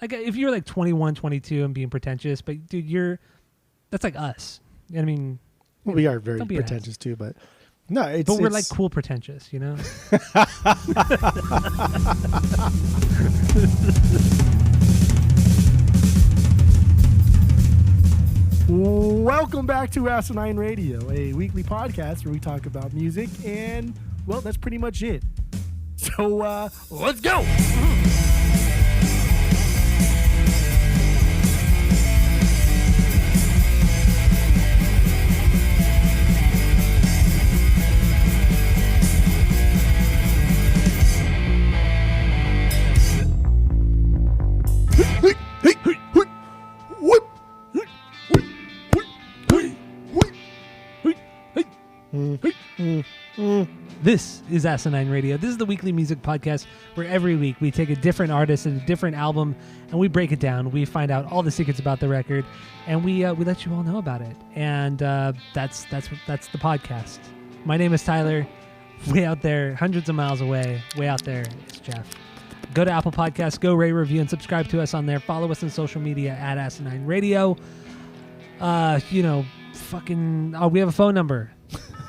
like if you're like 21, 22 and being pretentious, but dude, that's like us. I mean, well, we are very pretentious too, but no, we're like cool pretentious, you know? Welcome back to Asinine Radio, a weekly podcast where we talk about music, and, well, that's pretty much it. So, let's go! This is Asinine Radio. This is the weekly music podcast where every week we take a different artist and a different album and we break it down. We find out all the secrets about the record and we let you all know about it. And that's the podcast. My name is Tyler. Way out there, hundreds of miles away, way out there, it's Jeff. Go to Apple Podcasts, go rate, review, and subscribe to us on there. Follow us on social media at Asinine Radio. We have a phone number.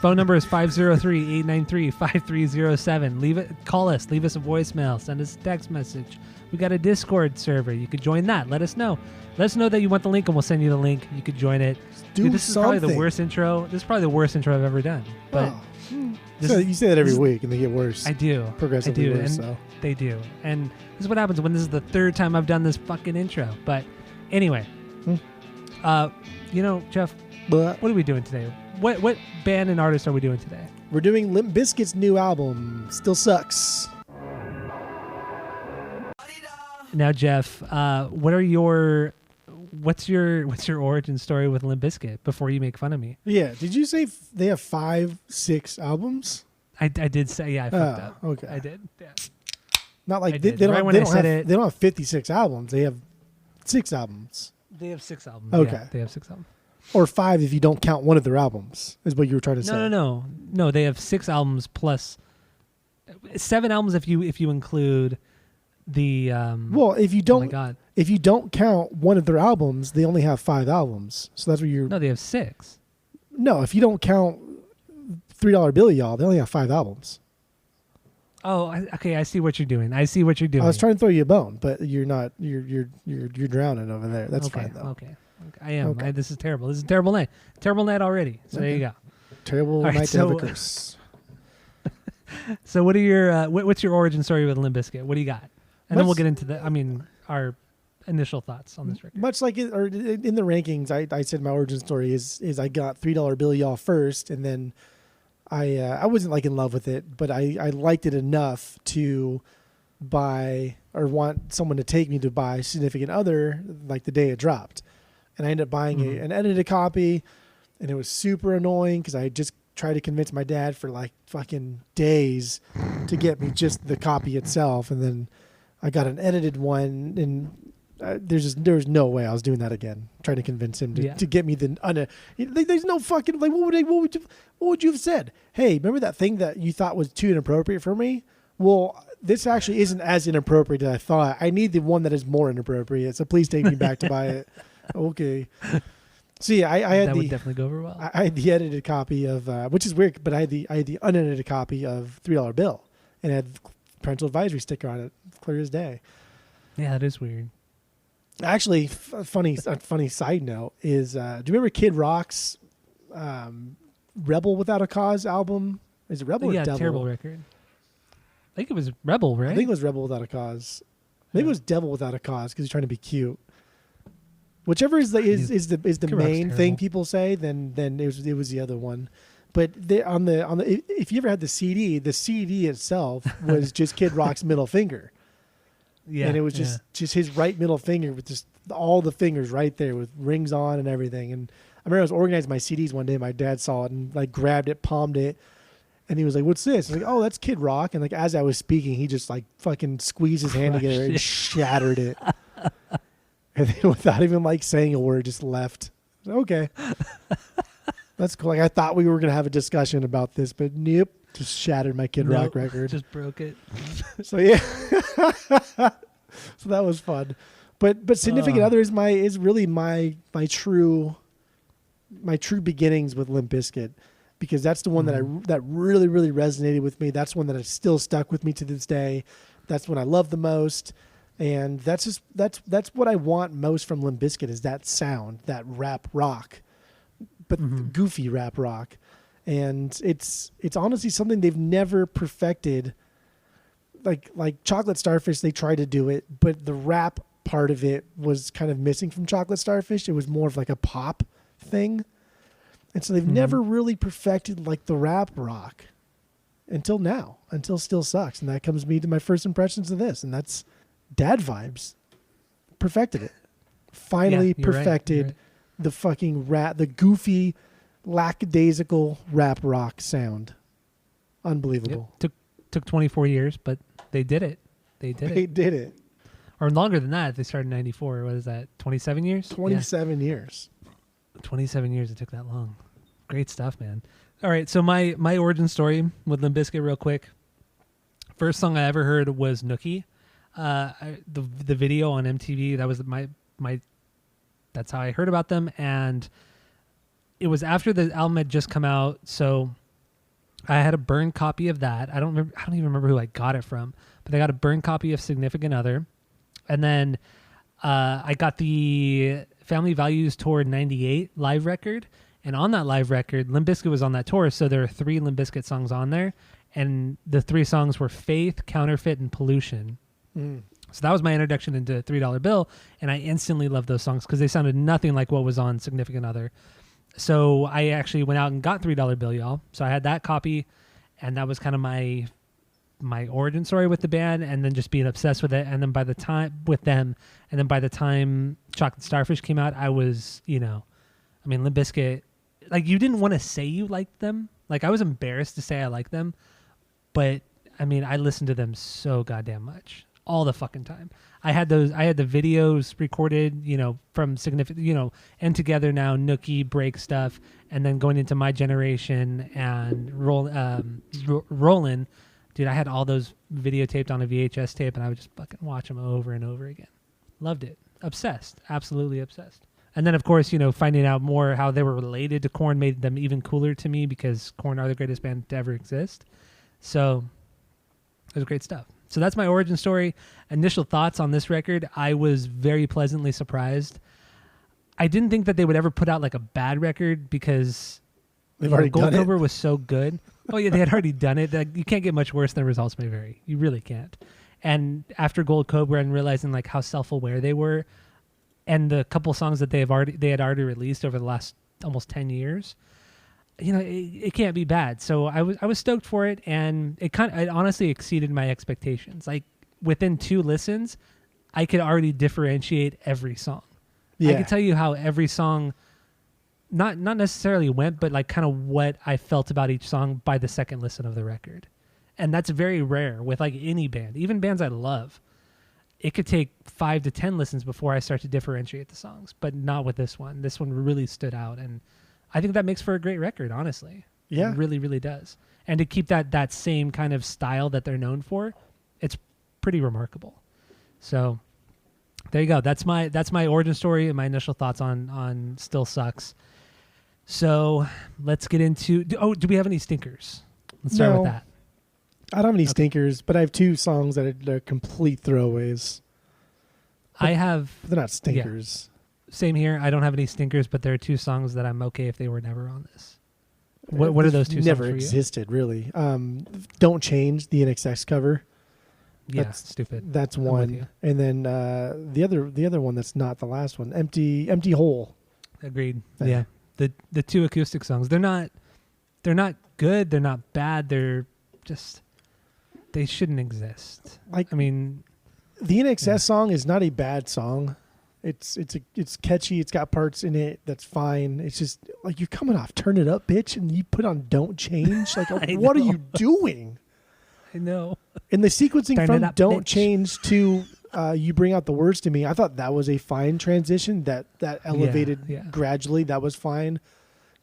Phone number is 503-893-5307. Call us, leave us a voicemail, send us a text message. We got a Discord server. You could join that. Let us know. Let us know that you want the link and we'll send you the link. You could join it. Dude, this is probably the worst intro. This is probably the worst intro I've ever done. But so you say that every week and they get worse. I do. Progressively worse. And they do. And this is what happens when this is the third time I've done this fucking intro. But anyway, Jeff, what are we doing today? What band and artist are we doing today? We're doing Limp Bizkit's new album, Still Sucks. Now, Jeff, what's your origin story with Limp Bizkit before you make fun of me? Yeah, did you say they have 6 albums? I did say, yeah, I fucked up. Okay. I did, yeah. Not like they don't have 56 albums. They have 6 albums. They have 6 albums. Okay. Yeah, they have 6 albums. Or 5 if you don't count one of their albums, is what you were trying to say. No, they have 6 albums plus 7 albums if you include the well, if you don't, oh my God. If you don't count one of their albums, they only have 5 albums. So that's what you're. No, they have 6. No, if you don't count $3 Bill Y'all, they only have 5 albums. Oh, okay. I see what you're doing. I was trying to throw you a bone, but you're not. You're drowning over there. That's fine though. Okay. I am. Okay. This is terrible. This is a terrible night. Terrible night already. So there you go. Terrible night to have a curse. So what are your what's your origin story with Limp Bizkit? What do you got? And then we'll get into our initial thoughts on this record. Much like in the rankings, I said my origin story is I got $3 Bill Y'all first, and then I wasn't like in love with it, but I liked it enough to buy or want someone to take me to buy Significant Other like the day it dropped. And I ended up buying an edited copy, and it was super annoying because I just tried to convince my dad for like fucking days to get me just the copy itself. And then I got an edited one, and there was no way I was doing that again. Trying to convince him to get me there's no fucking like what would you have said? Hey, remember that thing that you thought was too inappropriate for me? Well, this actually isn't as inappropriate as I thought. I need the one that is more inappropriate. So please take me back to buy it. Okay. So yeah, I had that would definitely go over well. I had the edited copy of, which is weird, but I had the unedited copy of $3 Bill, and it had parental advisory sticker on it, clear as day. Yeah, that is weird. Actually, funny side note is, do you remember Kid Rock's Rebel Without a Cause album? Is it Rebel or Devil? Yeah, terrible record. I think it was Rebel, right? I think it was Rebel Without a Cause. Maybe it was Devil Without a Cause because he's trying to be cute. Whichever is the main thing people say, then it was the other one. But if you ever had the CD itself was just Kid Rock's middle finger. Yeah, and it was just his right middle finger with just all the fingers right there with rings on and everything. And I remember I was organizing my CDs one day. My dad saw it and like grabbed it, palmed it, and he was like, "What's this?" I was like, "Oh, that's Kid Rock." And like as I was speaking, he just like fucking squeezed his hand together and shattered it. And then without even like saying a word, just left. Okay. That's cool. Like I thought we were going to have a discussion about this, but nope. Just shattered my Kid Rock record. Just broke it. So yeah. So that was fun. But Significant Other is really my true beginnings with Limp Bizkit, because that's the one that really really resonated with me. That's one that has still stuck with me to this day. That's one I love the most, and that's what I want most from Limp Bizkit, is that sound, that rap rock, but goofy rap rock. And it's honestly something they've never perfected. Like Chocolate Starfish, they tried to do it, but the rap part of it was kind of missing from Chocolate Starfish. It was more of like a pop thing. And so they've never really perfected like the rap rock until now, until Still Sucks. And that comes me to my first impressions of this, and that's Dad Vibes. Perfected it. Finally perfected the fucking rap, the goofy, lackadaisical rap rock sound. Unbelievable. Yep. Took 24 years, but they did it. They did it. Or longer than that. They started in 94. What is that? 27 years? 27 years. 27 years. It took that long. Great stuff, man. All right. So my origin story with Limp Bizkit real quick. First song I ever heard was Nookie. The video on MTV, that was my that's how I heard about them. And it was after the album had just come out. So I had a burned copy of that. I don't even remember who I got it from, but I got a burned copy of Significant Other. And then I got the Family Values Tour 98 live record. And on that live record, Limp Bizkit was on that tour. So there are 3 Limp Bizkit songs on there. And the 3 songs were Faith, Counterfeit, and Pollution. So that was my introduction into $3 Bill. And I instantly loved those songs because they sounded nothing like what was on Significant Other. So I actually went out and got $3 Bill, y'all. So I had that copy, and that was kind of my origin story with the band, and then just being obsessed with it. And then by the time Chocolate Starfish came out, I was, Limp Bizkit, like, you didn't want to say you liked them. Like, I was embarrassed to say I liked them, but I listened to them so goddamn much. All the fucking time. I had the videos recorded, from Significant, and Together Now, Nookie, Break stuff, and then going into My Generation and Rollin'. Dude, I had all those videotaped on a VHS tape, and I would just fucking watch them over and over again. Loved it. Obsessed. Absolutely obsessed. And then, of course, finding out more how they were related to Korn made them even cooler to me, because Korn are the greatest band to ever exist. So it was great stuff. So that's my origin story. Initial thoughts on this record, I was very pleasantly surprised. I didn't think that they would ever put out like a bad record, because they've already Gold done Cobra it. was so good. Oh yeah, they had already done it. Like, you can't get much worse than Results May Vary. You really can't. And after Gold Cobra and realizing like how self-aware they were, and the couple songs that they had already released over the last almost 10 years, it can't be bad. So I was stoked for it, and it honestly exceeded my expectations. Like, within 2 listens, I could already differentiate every song. Yeah. I could tell you how every song, not necessarily went, but like kind of what I felt about each song by the second listen of the record. And that's very rare with like any band, even bands I love. It could take 5 to 10 listens before I start to differentiate the songs, but not with this one. This one really stood out, and I think that makes for a great record, honestly. Yeah. It really, really does. And to keep that same kind of style that they're known for, it's pretty remarkable. So there you go. That's my origin story and my initial thoughts on Still Sucks. So let's get into... do we have any stinkers? Let's start with that. I don't have any stinkers, but I have 2 songs that are complete throwaways. They're not stinkers. Yeah. Same here. I don't have any stinkers, but there are 2 songs that I'm okay if they were never on this. What are those 2 songs never for you? Existed, really. Don't Change, the NXX cover. Yeah, that's stupid. That's one. And then the other one that's not the last one, Empty Hole. Agreed. Yeah. The 2 acoustic songs. They're not good, they're not bad, they're just, they shouldn't exist. The NXS song is not a bad song. It's catchy. It's got parts in it that's fine. It's just like, you're coming off Turn It Up, bitch, and you put on Don't Change. Like, what are you doing? I know. And the sequencing Turn from up, Don't bitch. Change to You Bring Out the Worst to Me, I thought that was a fine transition. That elevated gradually. That was fine.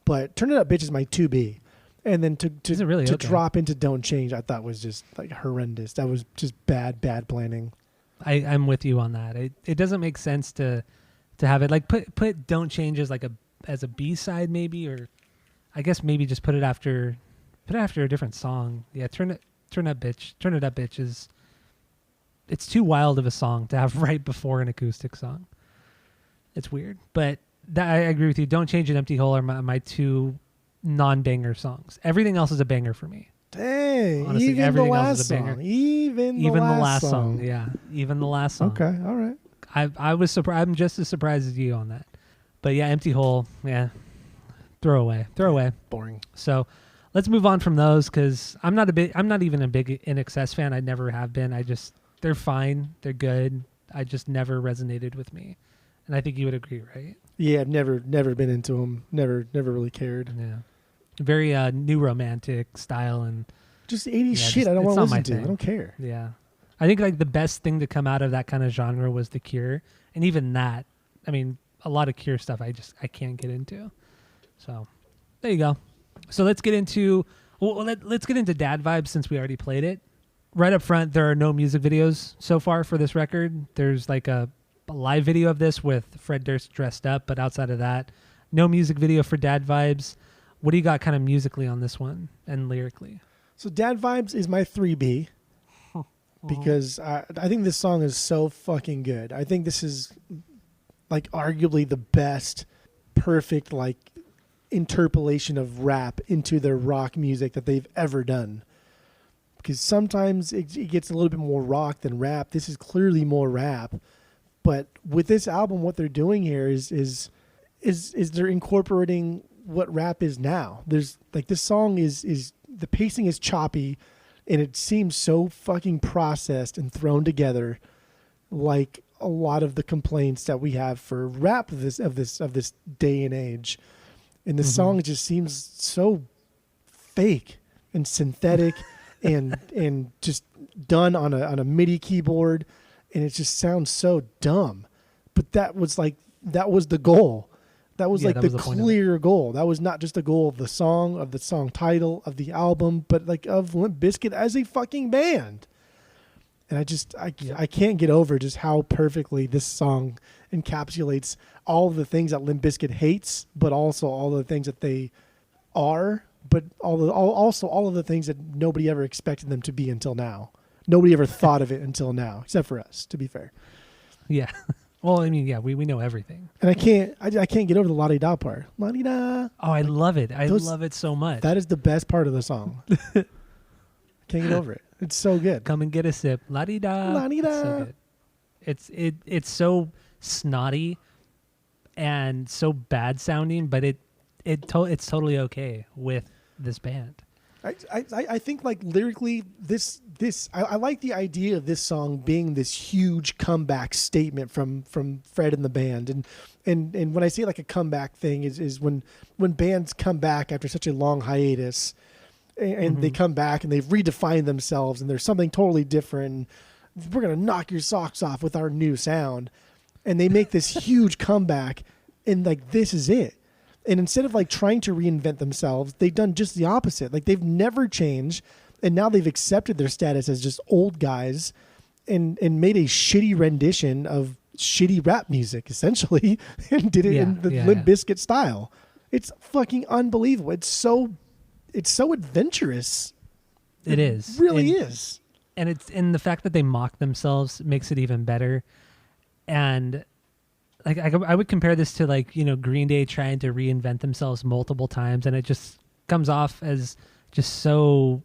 But Turn It Up, bitch is my 2B. And then to really? drop into Don't Change, I thought was just like horrendous. That was just bad planning. I'm with you on that. It doesn't make sense to have it like put Don't Change as like as a B-side maybe, or I guess maybe just put it after a different song. Yeah, Turn It Up Bitch is, it's too wild of a song to have right before an acoustic song. It's weird, but I agree with you. Don't Change and Empty Hole are my two non-banger songs. Everything else is a banger for me. Dang, Honestly, even the everything else last is a banger. song. Even the last song. song. Yeah, even the last song. Okay, all right. I was surprised. I'm just as surprised as you on that. But yeah, Empty Hole. Yeah, throw away. Boring. So let's move on from those because I'm not even a big NXS fan. I never have been. They're fine. They're good. I just never resonated with me, and I think you would agree, right? Yeah, I've never been into them. Never really cared. Yeah, very new romantic style and just 80s shit. I don't want to listen to. I don't care. Yeah, I think like the best thing to come out of that kind of genre was The Cure, and even that, I mean, a lot of Cure stuff I can't get into. So there you go. So let's get into let's get into Dad Vibes since we already played it. Right up front, there are no music videos so far for this record. There's like a live video of this with Fred Durst dressed up, but outside of that, no music video for Dad Vibes. What do you got kind of musically on this one and lyrically? So Dad Vibes is my 3B because I think this song is so fucking good. I think this is like arguably the best perfect like interpolation of rap into their rock music that they've ever done. Because sometimes it gets a little bit more rock than rap. This is clearly more rap. But with this album, what they're doing here is they're incorporating what rap is now. There's like this song is the pacing is choppy, and it seems so fucking processed and thrown together, like a lot of the complaints that we have for rap of this day and age. And the song just seems so fake and synthetic, and just done on a MIDI keyboard. And it just sounds so dumb. But that was the goal. That was the clear goal. That was not just a goal of the song title, of the album, but like of Limp Bizkit as a fucking band. And I can't get over just how perfectly this song encapsulates all of the things that Limp Bizkit hates, but also all of the things that they are, but also all of the things that nobody ever expected them to be until now. Nobody ever thought of it until now, except for us, to be fair. Yeah. Well, I mean, yeah, we know everything. And I can't get over the la-di-da part. La-di-da. Oh, I love it. I love it so much. That is the best part of the song. Can't get over it. It's so good. Come and get a sip. La-di-da. La-di-da. It's so good. It's so snotty and so bad sounding, but it's totally okay with this band. I think like lyrically this I like the idea of this song being this huge comeback statement from Fred and the band, and when I say like a comeback thing is when bands come back after such a long hiatus and they come back and they've redefined themselves and there's something totally different. We're gonna knock your socks off with our new sound, and they make this huge comeback, and like this is it. And instead of like trying to reinvent themselves, they've done just the opposite. Like they've never changed, and now they've accepted their status as just old guys, and made a shitty rendition of shitty rap music essentially, and did it in the Limp Bizkit style. It's fucking unbelievable. It's so adventurous. It is. Really is. And the fact that they mock themselves makes it even better. And like I would compare this to like, you know, Green Day trying to reinvent themselves multiple times, and it just comes off as just so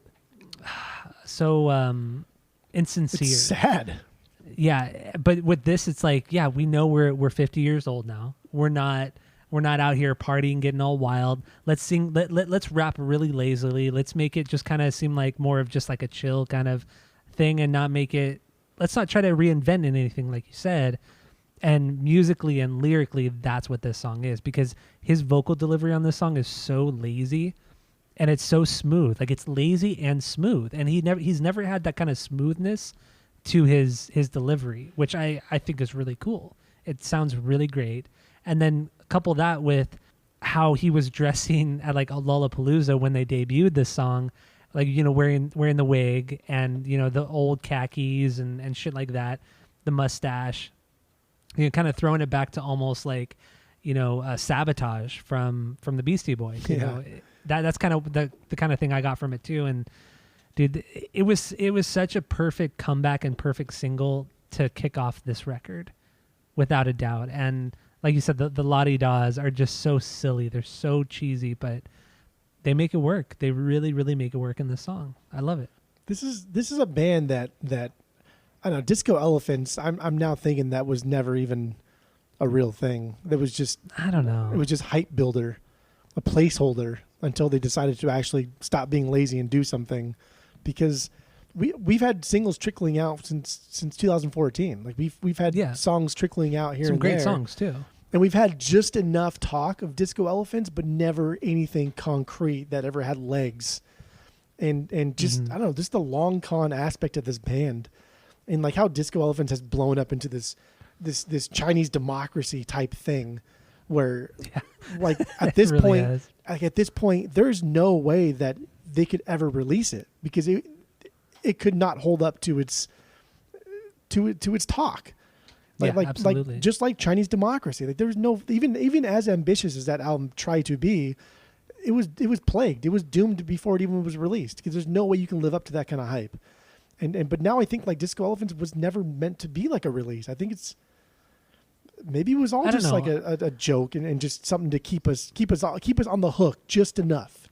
insincere. It's sad. Yeah, but with this, it's like, yeah, we know we're 50 years old now. We're not out here partying, getting all wild. Let's sing. Let's rap really lazily. Let's make it just kind of seem like more of just like a chill kind of thing, and not make it. Let's not try to reinvent anything, like you said. And musically and lyrically, that's what this song is, because his vocal delivery on this song is so lazy, and it's so smooth. Like it's lazy and smooth, and he's never had that kind of smoothness to his delivery, which I think is really cool. It sounds really great. And then couple that with how he was dressing at like a Lollapalooza when they debuted this song, like, you know, wearing the wig and, you know, the old khakis and shit like that. the mustache, kind of throwing it back to almost like, Sabotage from the Beastie Boys. You know, that's kind of the kind of thing I got from it too. And dude, it was such a perfect comeback and perfect single to kick off this record, without a doubt. And like you said, the la-di-das are just so silly. They're so cheesy, but they make it work. They really, really make it work in this song. I love it. This is a band that I don't know, Disco Elephants. I'm now thinking that was never even a real thing. That was just, I don't know. It was just hype builder, a placeholder until they decided to actually stop being lazy and do something. Because we've had singles trickling out since 2014. Like we've had songs trickling out here some and great there. songs too. And we've had just enough talk of Disco Elephants, but never anything concrete that ever had legs. And just I don't know, just the long con aspect of this band, and like how Disco Elephants has blown up into this Chinese democracy type thing, where like at this really point, has. like at this point, there's no way that they could ever release it because it could not hold up to its talk. Absolutely. Like just like Chinese democracy, like there was no even as ambitious as that album tried to be, it was plagued. It was doomed before it even was released because there's no way you can live up to that kind of hype. But now I think like Disco Elephants was never meant to be like a release. I think maybe it was all just like a joke and just something to keep us on the hook just enough.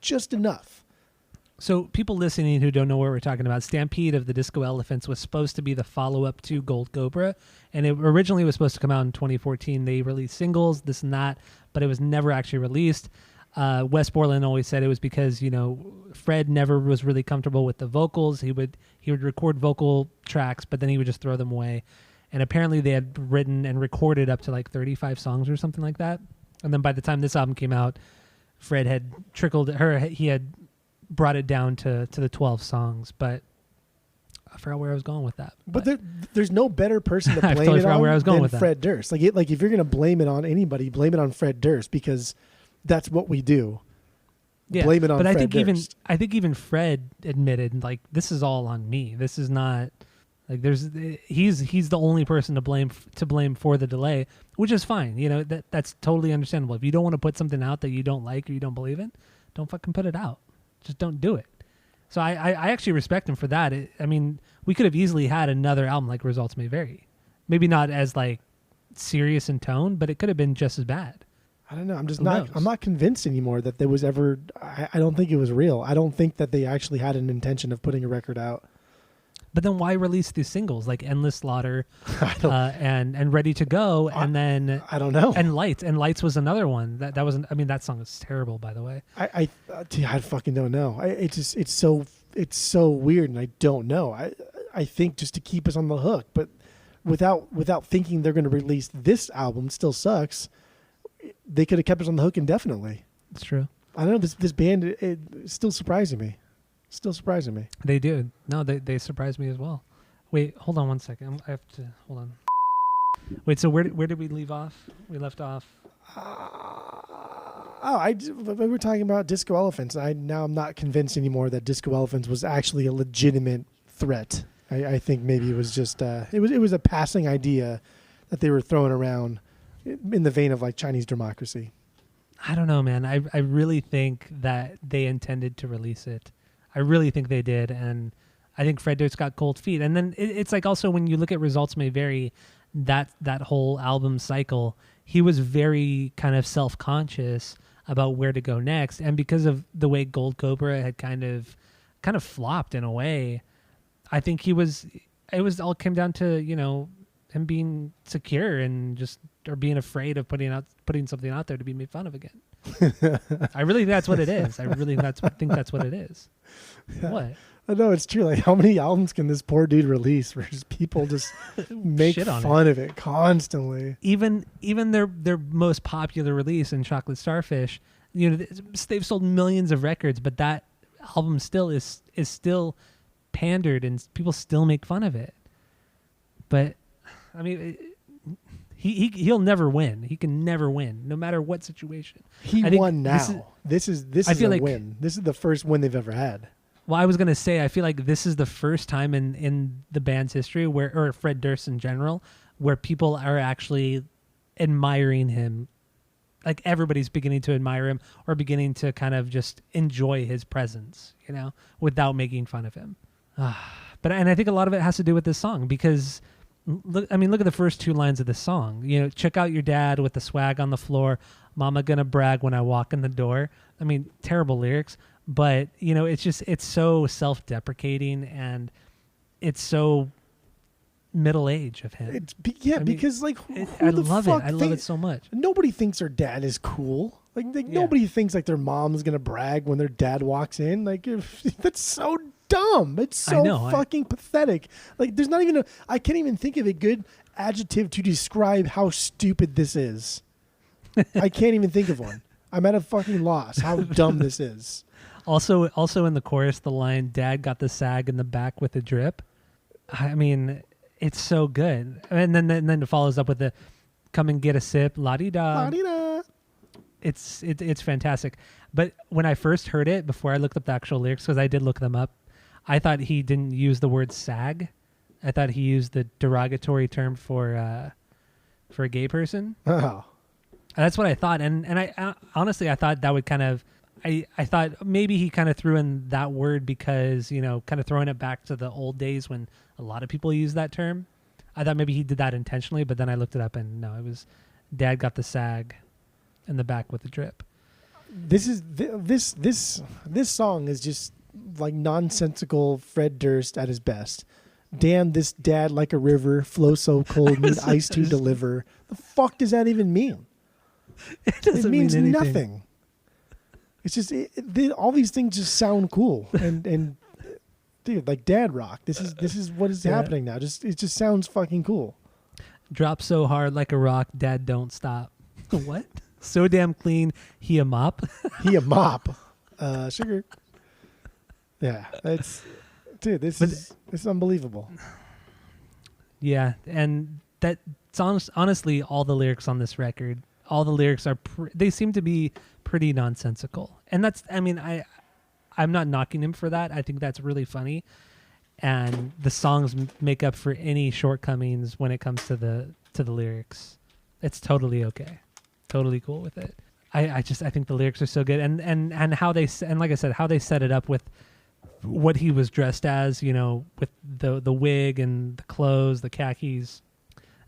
So people listening who don't know what we're talking about, Stampede of the Disco Elephants was supposed to be the follow-up to Gold Cobra, and it originally was supposed to come out in 2014. They released singles, this and that, but it was never actually released. Wes Borland always said it was because, Fred never was really comfortable with the vocals. He would record vocal tracks, but then he would just throw them away. And apparently they had written and recorded up to like 35 songs or something like that. And then by the time this album came out, Fred had he had brought it down to the 12 songs, but I forgot where I was going with that. But there's no better person to blame totally it on where I was going than with that. Fred Durst. Like if you're going to blame it on anybody, blame it on Fred Durst because that's what we do. Yeah, blame it on but Fred Durst. Durst. I think even Fred admitted like this is all on me. This is not like he's the only person to blame for the delay, which is fine. That's totally understandable. If you don't want to put something out that you don't like or you don't believe in, don't fucking put it out. Just don't do it. So I actually respect him for that. We could have easily had another album like Results May Vary. Maybe not as like serious in tone, but it could have been just as bad. I don't know. I'm not convinced anymore that there was ever, I don't think it was real. I don't think that they actually had an intention of putting a record out. But then why release these singles like Endless Slaughter and Ready to Go and then I don't know. And Lights was another one that wasn't. That song is terrible, by the way. I fucking don't know. It's so weird, and I don't know. I think just to keep us on the hook, but without thinking they're going to release this album, Still Sucks. They could have kept us on the hook indefinitely. It's true. I don't know. This band it's still surprising me. Still surprising me. They do. No, they surprised me as well. Wait, hold on one second. I have to hold on. Wait, so where did we leave off? We left off. We were talking about Disco Elephants. I'm not convinced anymore that Disco Elephants was actually a legitimate threat. I think maybe it was just it was a passing idea that they were throwing around in the vein of like Chinese democracy. I don't know, man. I really think that they intended to release it. I really think they did, and I think Fred Durst got cold feet. And then it's like also when you look at Results May Vary, that whole album cycle, he was very kind of self-conscious about where to go next. And because of the way Gold Cobra had kind of flopped in a way, I think it all came down to, him being secure and or being afraid of putting something out there to be made fun of again. I really think that's what it is. I really think that's what it is. Yeah. What? I know it's true. Like, how many albums can this poor dude release where just people just make fun of it constantly? Even their most popular release in Chocolate Starfish, they've sold millions of records, but that album still is still pandered and people still make fun of it. But he'll never win. He can never win, no matter what situation. He won now. This is a win. This is the first win they've ever had. Well, I was gonna say I feel like this is the first time in the band's history or Fred Durst in general, where people are actually admiring him. Like everybody's beginning to admire him or beginning to kind of just enjoy his presence, without making fun of him. And I think a lot of it has to do with this song because look at the first two lines of the song. Check out your dad with the swag on the floor. Mama gonna brag when I walk in the door. I mean, terrible lyrics, but it's so self-deprecating and it's so middle age of him. Because I love it. I love it so much. Nobody thinks their dad is cool. Nobody thinks like their mom's gonna brag when their dad walks in. That's so dumb. It's so fucking pathetic. There's not even I can't even think of a good adjective to describe how stupid this is. I can't even think of one. I'm at a fucking loss how dumb this is. Also in the chorus, the line "Dad got the sag in the back with a drip." I mean, it's so good. And then it follows up with the "Come and get a sip, la di da." La di da. It's fantastic. But when I first heard it, before I looked up the actual lyrics, because I did look them up, I thought he didn't use the word sag. I thought he used the derogatory term for a gay person. Oh. That's what I thought, and I honestly I thought that would kind of I thought maybe he kind of threw in that word because kind of throwing it back to the old days when a lot of people use that term. I thought maybe he did that intentionally, but then I looked it up and no, it was Dad got the sag in the back with the drip. This song is just like nonsensical Fred Durst at his best. Damn this dad like a river, flow so cold, need ice to deliver. The fuck does that even mean? It means mean nothing. It's just all these things just sound cool and dude, like dad rock. This is what is happening now. It just sounds fucking cool. Drop so hard like a rock, Dad don't stop. What? So damn clean, he a mop. He a mop. Sugar. Yeah, this is unbelievable. Yeah, and that's honestly all the lyrics on this record. All the lyrics they seem to be pretty nonsensical, and I'm not knocking him for that. I think that's really funny, and the songs make up for any shortcomings when it comes to the lyrics. It's totally okay, totally cool with it. I think the lyrics are so good, and how like I said, how they set it up with what he was dressed as, with the wig and the clothes, the khakis.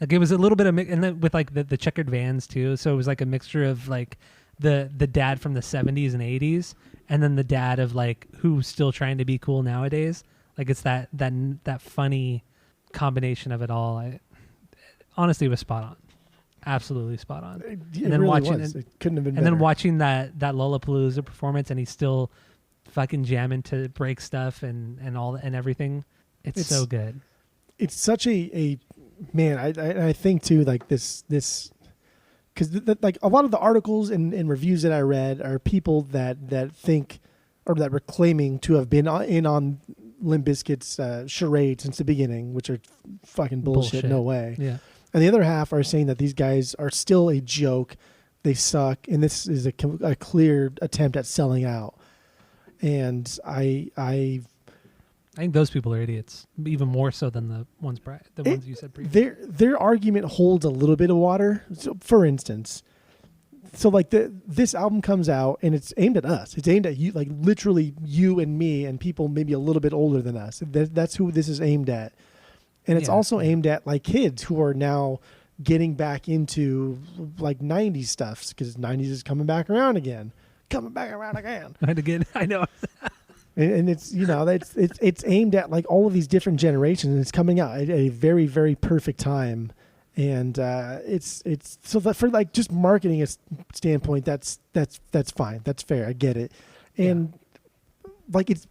Like it was a little bit of and then with like the checkered Vans too. So it was like a mixture of like the dad from the 70s and 80s, and then the dad of like who's still trying to be cool nowadays. Like it's that funny combination of it all. Honestly, it was spot on, absolutely spot on. It really was. It couldn't have been better. And then watching that Lollapalooza performance, and he's still fucking jamming to break stuff and all and everything. It's so good. It's such a man. I think too, like this because like a lot of the articles and reviews that I read are people that think or that were claiming to have been in on Limp Bizkit's charade since the beginning, which are fucking bullshit. No way. Yeah. And the other half are saying that these guys are still a joke. They suck, and this is a clear attempt at selling out. And I think those people are idiots, even more so than the ones you said previously. Their argument holds a little bit of water. So, for instance, like this album comes out and it's aimed at us. It's aimed at you, like literally you and me and people maybe a little bit older than us. That's who this is aimed at. And it's also aimed at like kids who are now getting back into like 90s stuff because 90s is coming back around again. I know. And it's it's aimed at like all of these different generations, and it's coming out at a very, very perfect time. And it's so that for like just marketing standpoint, that's fine, that's fair, I get it. And like it's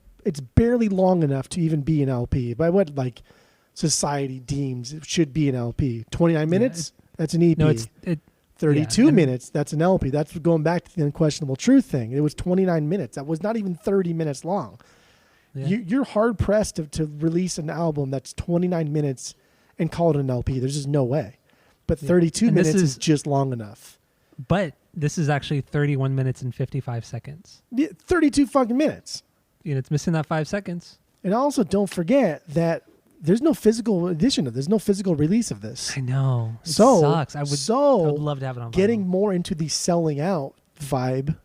barely long enough to even be an LP by what like society deems it should be an LP. 29 minutes, that's an EP. No, 32 minutes, that's an LP. That's going back to the Unquestionable Truth thing. It was 29 minutes. That was not even 30 minutes long. Yeah. You're hard-pressed to release an album that's 29 minutes and call it an LP. There's just no way. But 32 minutes is just long enough. But this is actually 31 minutes and 55 seconds. Yeah, 32 fucking minutes. it's missing that 5 seconds. And also, don't forget that there's no physical edition of this. There's no physical release of this. I know. It So sucks. I would love to have it on vinyl. Getting more into the selling out vibe,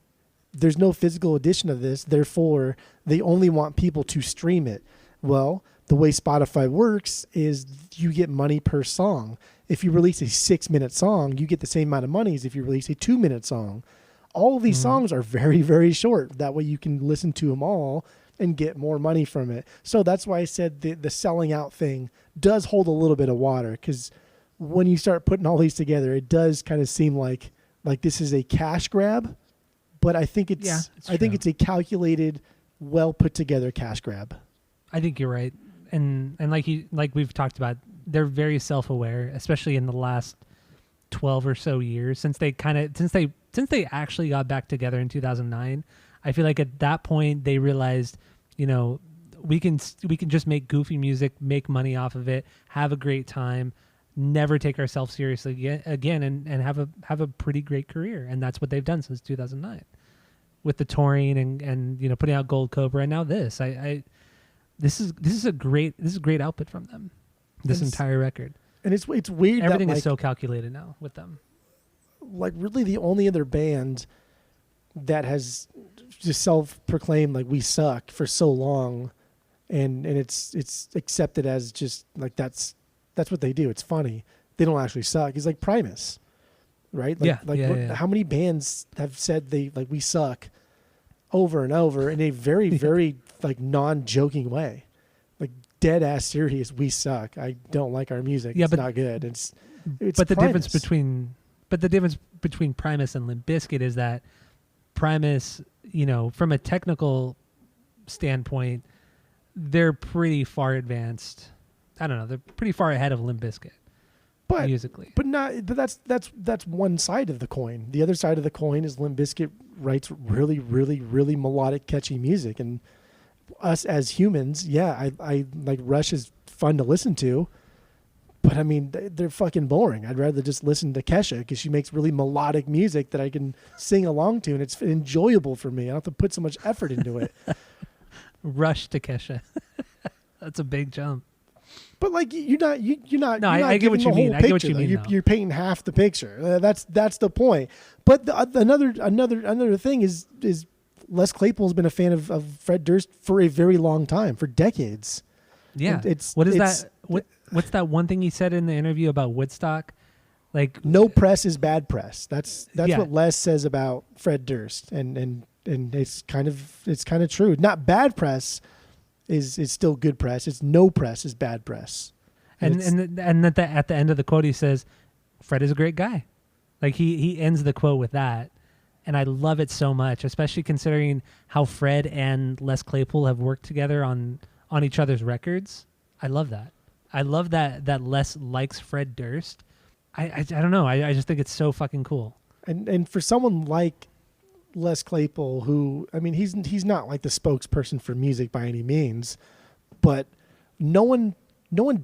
there's no physical edition of this. Therefore, they only want people to stream it. Well, the way Spotify works is you get money per song. If you release a 6-minute song, you get the same amount of money as if you release a 2-minute song. All of these songs are very, very short. That way you can listen to them all and get more money from it. So that's why I said the selling out thing does hold a little bit of water, because when you start putting all these together, it does kind of seem like this is a cash grab, but I think it's a calculated, well put together cash grab. I think you're right. And like we've talked about, they're very self-aware, especially in the last 12 or so years since they actually got back together in 2009. I feel like at that point they realized, we can just make goofy music, make money off of it, have a great time, never take ourselves seriously again, and have a pretty great career. And that's what they've done since 2009 with the touring and putting out Gold Cobra, and now this. This is a great output from them. This entire record. And it's weird. Everything is so calculated now with them. Like, really the only other band that has just self-proclaimed like we suck for so long, and it's accepted as just like that's what they do. It's funny. They don't actually suck. It's like Primus, right? How many bands have said we suck over and over in a very very like non-joking way, like dead ass serious? We suck. I don't like our music. It's not good. It's but the difference between Primus and Limp Bizkit is that Primus, from a technical standpoint, they're pretty far advanced. I don't know. They're pretty far ahead of Limp Bizkit musically. But that's one side of the coin. The other side of the coin is Limp Bizkit writes really, really, really melodic, catchy music. And us as humans, I like Rush is fun to listen to. But I mean, they're fucking boring. I'd rather just listen to Kesha because she makes really melodic music that I can sing along to, and it's enjoyable for me. I don't have to put so much effort into it. Rush to Kesha. That's a big jump. But like you're not. No, I get what you mean. I get what you mean. You're painting half the picture. That's the point. But another thing is Les Claypool's been a fan of Fred Durst for a very long time, for decades. Yeah. What's that one thing he said in the interview about Woodstock? Like, no press is bad press. That's what Les says about Fred Durst, and it's kind of true. Not bad press is still good press. It's no press is bad press. And at the end of the quote he says, Fred is a great guy. Like he ends the quote with that, and I love it so much, especially considering how Fred and Les Claypool have worked together on each other's records. I love that. I love that Les likes Fred Durst. I don't know. I just think it's so fucking cool. And for someone like Les Claypool, who, I mean, he's not like the spokesperson for music by any means, but no one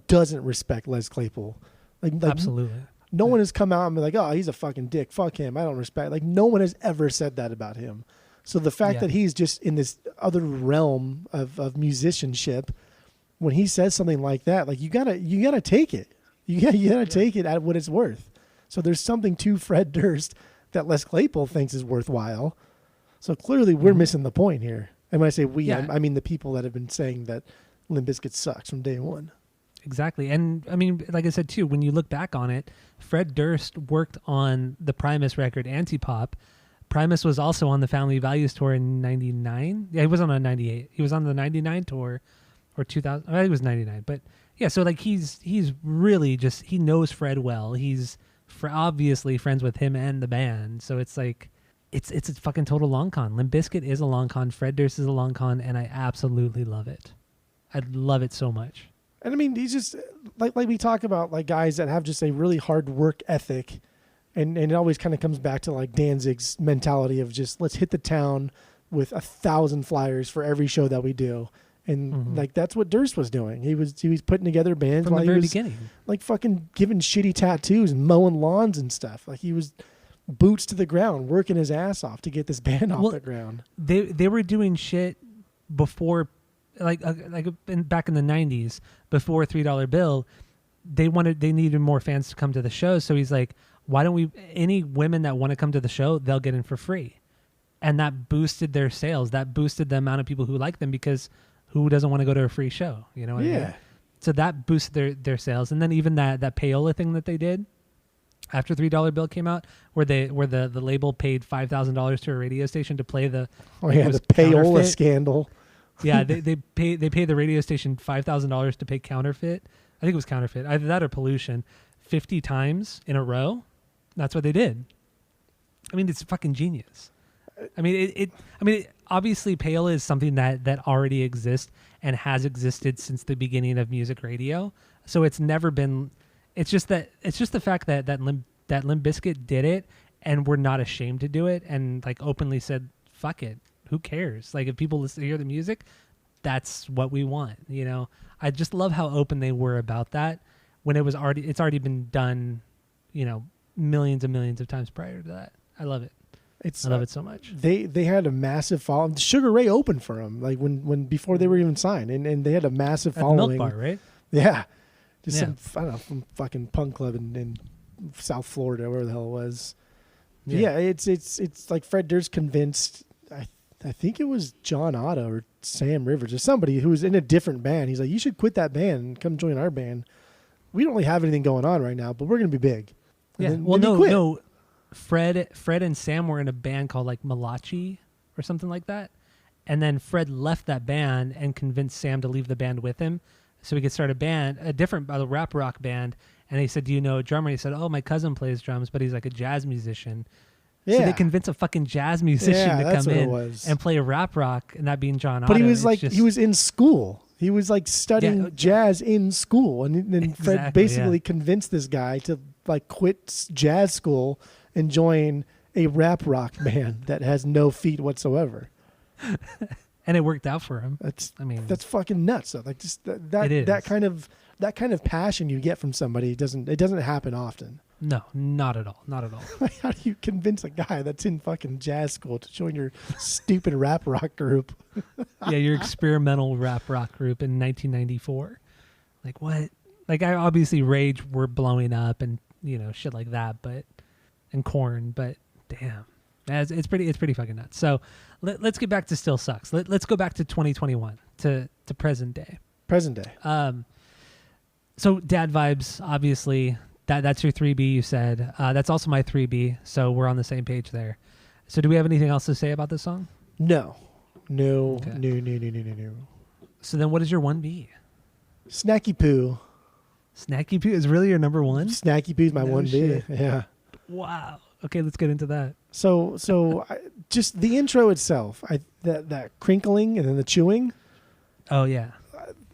doesn't respect Les Claypool. Like absolutely. No one has come out and been like, oh, he's a fucking dick. Fuck him. I don't respect. Like, no one has ever said that about him. So the fact that he's just in this other realm of musicianship, when he says something like that, like you gotta take it. You gotta take it at what it's worth. So there's something to Fred Durst that Les Claypool thinks is worthwhile. So clearly we're missing the point here. And when I say we, I mean the people that have been saying that Limp Bizkit sucks from day one. Exactly. And I mean, like I said too, when you look back on it, Fred Durst worked on the Primus record Antipop. Primus was also on the Family Values tour in 99. Yeah, he was on 98. He was on the 99 tour. Or 2000, I think it was 99, but yeah. So like he's really just, he knows Fred well. He's obviously friends with him and the band. So it's like it's a fucking total long con. Limp Bizkit is a long con. Fred Durst is a long con, and I absolutely love it. I love it so much. And I mean, he's just like we talk about like guys that have just a really hard work ethic, and it always kind of comes back to like Danzig's mentality of just let's hit the town with 1,000 flyers for every show that we do. And like that's what Durst was doing. He was putting together bands from while the very he was beginning, like fucking giving shitty tattoos and mowing lawns and stuff. Like he was boots to the ground, working his ass off to get this band off the ground. They were doing shit before, back in the 90s, before $3 bill, they needed more fans to come to the show. So he's like, why don't any women that want to come to the show, they'll get in for free. And that boosted their sales. That boosted the amount of people who like them, because who doesn't want to go to a free show? You know what I mean? So that boosted their sales. And then even that payola thing that they did after $3 bill came out, where the label paid $5,000 to a radio station to play the the payola scandal. Yeah, they paid the radio station $5,000 to pay counterfeit. I think it was counterfeit, either that or pollution, 50 times in a row. That's what they did. I mean, it's fucking genius. I mean, obviously payola is something that already exists and has existed since the beginning of music radio. So it's never been. It's just the fact that Limp Bizkit did it, and we're not ashamed to do it, and like openly said, "Fuck it, who cares?" Like if people listen to hear the music, that's what we want. You know, I just love how open they were about that when it's already been done. You know, millions and millions of times prior to that. I love it. I love it so much. They had a massive following. Sugar Ray opened for them, like when before they were even signed, and they had a massive following. At the Milk Bar, right? Yeah, just some some fucking punk club in South Florida, wherever the hell it was. Yeah, it's like Fred Durst convinced. I think it was John Otto or Sam Rivers or somebody who was in a different band. He's like, you should quit that band and come join our band. We don't really have anything going on right now, but we're gonna be big. And no. Fred and Sam were in a band called like Malachi or something like that. And then Fred left that band and convinced Sam to leave the band with him so he could start a rap rock band. And he said, do you know a drummer? And he said, oh, my cousin plays drums, but he's like a jazz musician. Yeah. So they convinced a fucking jazz musician to come in and play a rap rock, and that being John Otto. But he was he was in school. He was like studying jazz in school. And then Fred basically convinced this guy to like quit jazz school and join a rap rock band that has no feet whatsoever. And it worked out for him. That's fucking nuts. Though. Like just that kind of passion you get from somebody, it doesn't happen often. No, not at all. Not at all. Like, how do you convince a guy that's in fucking jazz school to join your stupid rap rock group? Yeah, your experimental rap rock group in 1994. Like what? Like I obviously Rage were blowing up and shit like that, and Korn, but damn, it's pretty fucking nuts. So let's get back to Still Sucks. Let's go back to 2021 to present day. So Dad Vibes, obviously that's your 3B. You said that's also my 3B. So we're on the same page there. So do we have anything else to say about this song? No. No. So then what is your 1B? Snacky Poo. Snacky Poo is really your number one? Snacky Poo is my 1B. Shit. Yeah. Wow. Okay, let's get into that. So just the intro itself, that crinkling and then the chewing. Oh yeah.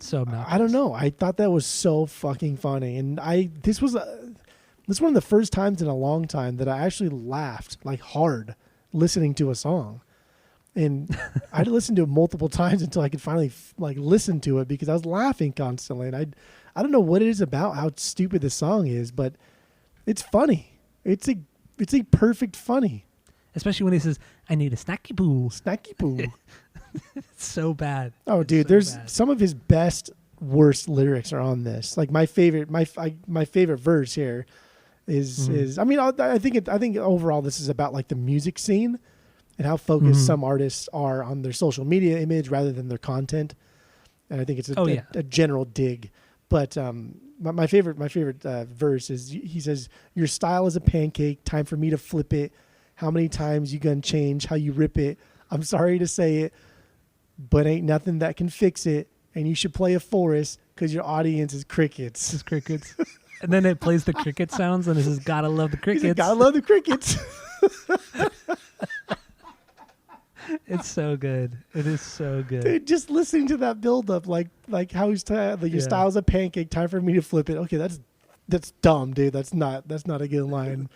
So obnoxious. I don't know. I thought that was so fucking funny, and this was one of the first times in a long time that I actually laughed like hard listening to a song. And I listened to it multiple times until I could finally listen to it because I was laughing constantly. And I don't know what it is about how stupid the song is, but it's funny. It's a perfect funny. Especially when he says, I need a snacky poo. Snacky poo. It's so bad. Oh, dude, there's some of his best, worst lyrics are on this. Like my favorite verse here is I mean, I think overall this is about like the music scene and how focused some artists are on their social media image rather than their content. And I think it's a general dig. But my favorite verse is he says, your style is a pancake, time for me to flip it. How many times you gonna change how you rip it? I'm sorry to say it, but ain't nothing that can fix it. And you should play a forest because your audience is crickets. It's crickets. And then it plays the cricket sounds and it says, gotta love the crickets. Like, gotta love the crickets. It's so good. It is so good. Dude, just listening to that build up, like how he's your style's a pancake, time for me to flip it. Okay, that's dumb, dude. That's not a good line.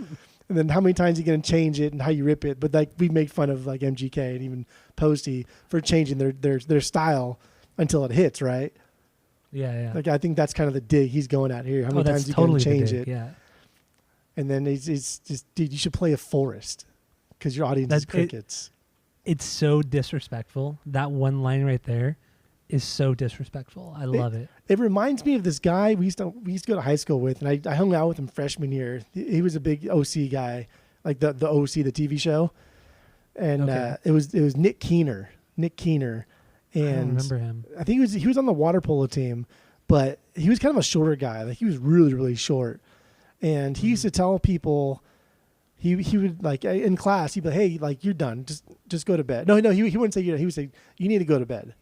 And then how many times you gonna change it and how you rip it? But like we make fun of like MGK and even Posty for changing their style until it hits, right? Yeah. Like I think that's kind of the dig he's going at here. How many times you totally gonna change it? Yeah. And then he's just, dude, you should play a forest because your audience is crickets. It's so disrespectful. That one line right there is so disrespectful. I love it. It reminds me of this guy we used to go to high school with, and I hung out with him freshman year. He was a big OC guy, like the OC, the TV show, and it was Nick Keener. Nick Keener, and I don't remember him. I think he was on the water polo team, but he was kind of a shorter guy. Like he was really, really short, and he used to tell people. He would, like, in class, he'd be like, hey, like, you're done. Just go to bed. No, he wouldn't say you're done. He would say, you need to go to bed.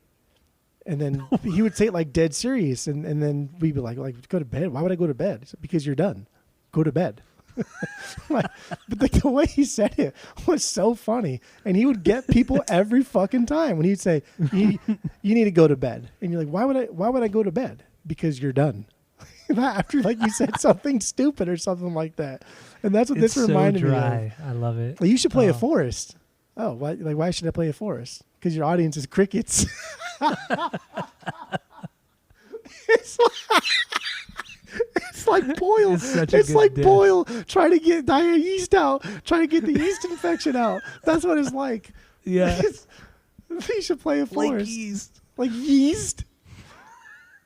And then he would say it, like, dead serious. And then we'd be like, go to bed? Why would I go to bed? Said, because you're done. Go to bed. But the way he said it was so funny. And he would get people every fucking time when he'd say, you need to go to bed. And you're like, why would I go to bed? Because you're done. After, like, you said something stupid or something like that. And that's what this reminded me of. I love it. Like, you should play a forest. Oh, why should I play a forest? Because your audience is crickets. It's like Boyle. It's like dish. Boyle trying to get yeast out, trying to get the yeast infection out. That's what it's like. Yeah. You should play a forest. Like yeast. Like yeast?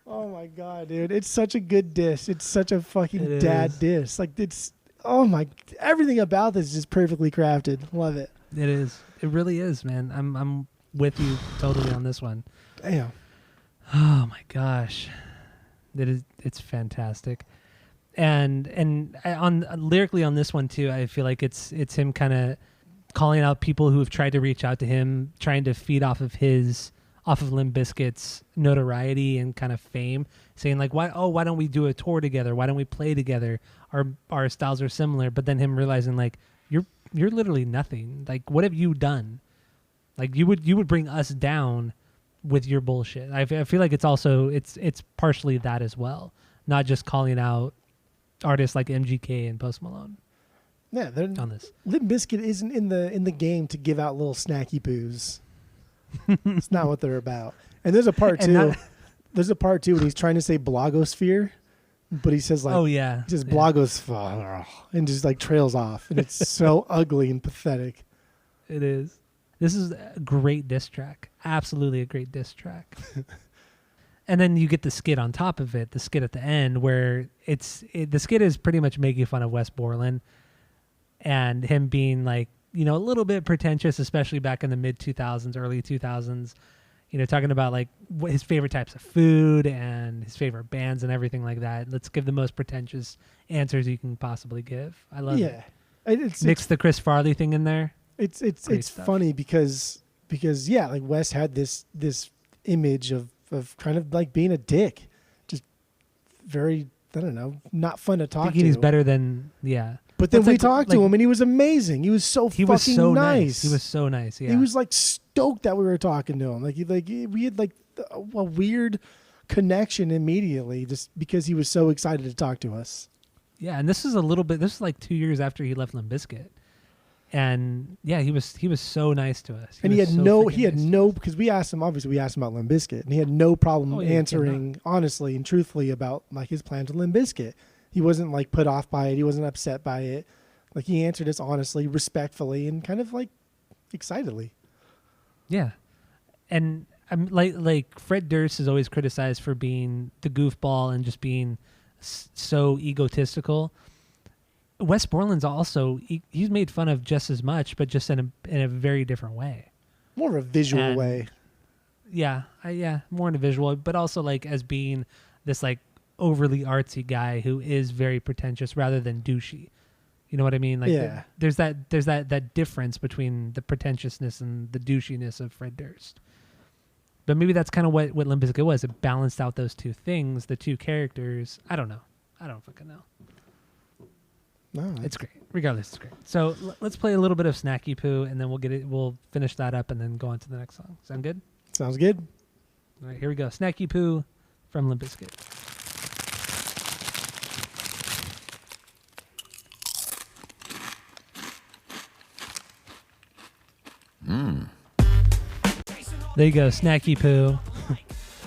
Oh my God, dude. It's such a good diss. It's such a fucking dad diss. Like, everything about this is just perfectly crafted. Love it. It is. It really is, man. I'm with you totally on this one. Damn. Oh my gosh. It's fantastic. And on lyrically on this one too, I feel like it's him kind of calling out people who have tried to reach out to him, trying to feed off of Limp Bizkit's notoriety and kind of fame, saying like, why don't we do a tour together? Why don't we play together? Our styles are similar. But then him realizing like, you're literally nothing. Like, what have you done? Like, you would bring us down with your bullshit. I feel like it's also it's partially that as well, not just calling out artists like MGK and Post Malone. Yeah, on this. Limp Bizkit isn't in the game to give out little snacky poos. It's not what they're about. And there's a part too. There's a part too when he's trying to say blogosphere, but he says like, he says blogosphere, and just like trails off, and it's so ugly and pathetic. It is. This is a great diss track. Absolutely a great diss track. And then you get the skit on top of it, the skit at the end, where the skit is pretty much making fun of Wes Borland and him being like, a little bit pretentious, especially back in the mid 2000s, early 2000s, talking about like what his favorite types of food and his favorite bands and everything like that. Let's give the most pretentious answers you can possibly give. I love it. Mix the Chris Farley thing in there. It's funny because like Wes had this image of kind of like being a dick, just very, I don't know, not fun to talk to. He's better than But then we talked to him, and he was amazing. He was so fucking nice. He was so nice. Yeah, he was like stoked that we were talking to him. We had like a weird connection immediately, just because he was so excited to talk to us. Yeah, and this is like 2 years after he left Limp Bizkit. And yeah, he was so nice to us. He had no because we asked him about Limp Bizkit, and he had no problem answering honestly and truthfully about like his plans with Limp Bizkit. He wasn't like put off by it. He wasn't upset by it. Like he answered us honestly, respectfully, and kind of like excitedly. Yeah, and I'm like Fred Durst is always criticized for being the goofball and just being so egotistical. Wes Borland's also he's made fun of just as much, but just in a very different way. More of a visual way. Yeah, more in a visual, but also like as being this like overly artsy guy who is very pretentious rather than douchey. You know what I mean? Like there's that difference between the pretentiousness and the douchiness of Fred Durst. But maybe that's kind of what Limp Bizkit was. It balanced out those two things, the two characters. I don't know. I don't fucking know. No, it's great. Regardless, it's great. So let's play a little bit of Snacky Poo, and then we'll finish that up and then go on to the next song. Sound good? Sounds good. All right, here we go. Snacky Poo from Limp Bizkit. There you go, Snacky Poo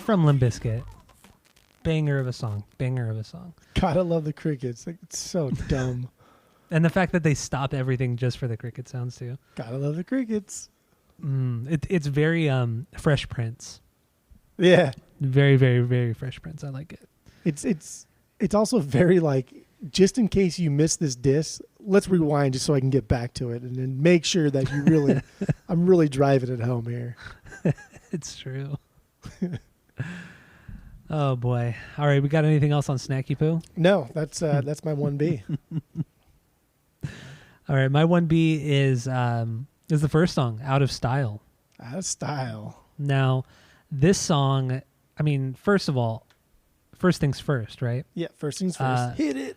from Limp Bizkit. Banger of a song. God, I love the crickets. Like, it's so dumb. And the fact that they stop everything just for the cricket sounds too. Gotta love the crickets. It's very Fresh Prince. Yeah. Very, very, very Fresh Prince. I like it. It's also very like, just in case you missed this diss, let's rewind just so I can get back to it and then make sure that you really, I'm really driving it home here. It's true. Oh boy. All right. We got anything else on Snacky Poo? No, that's my 1B. All right. My 1B is the first song, Out of Style. Out of Style. Now, this song, I mean, first of all, first things first, right? Yeah, first things first. Hit it.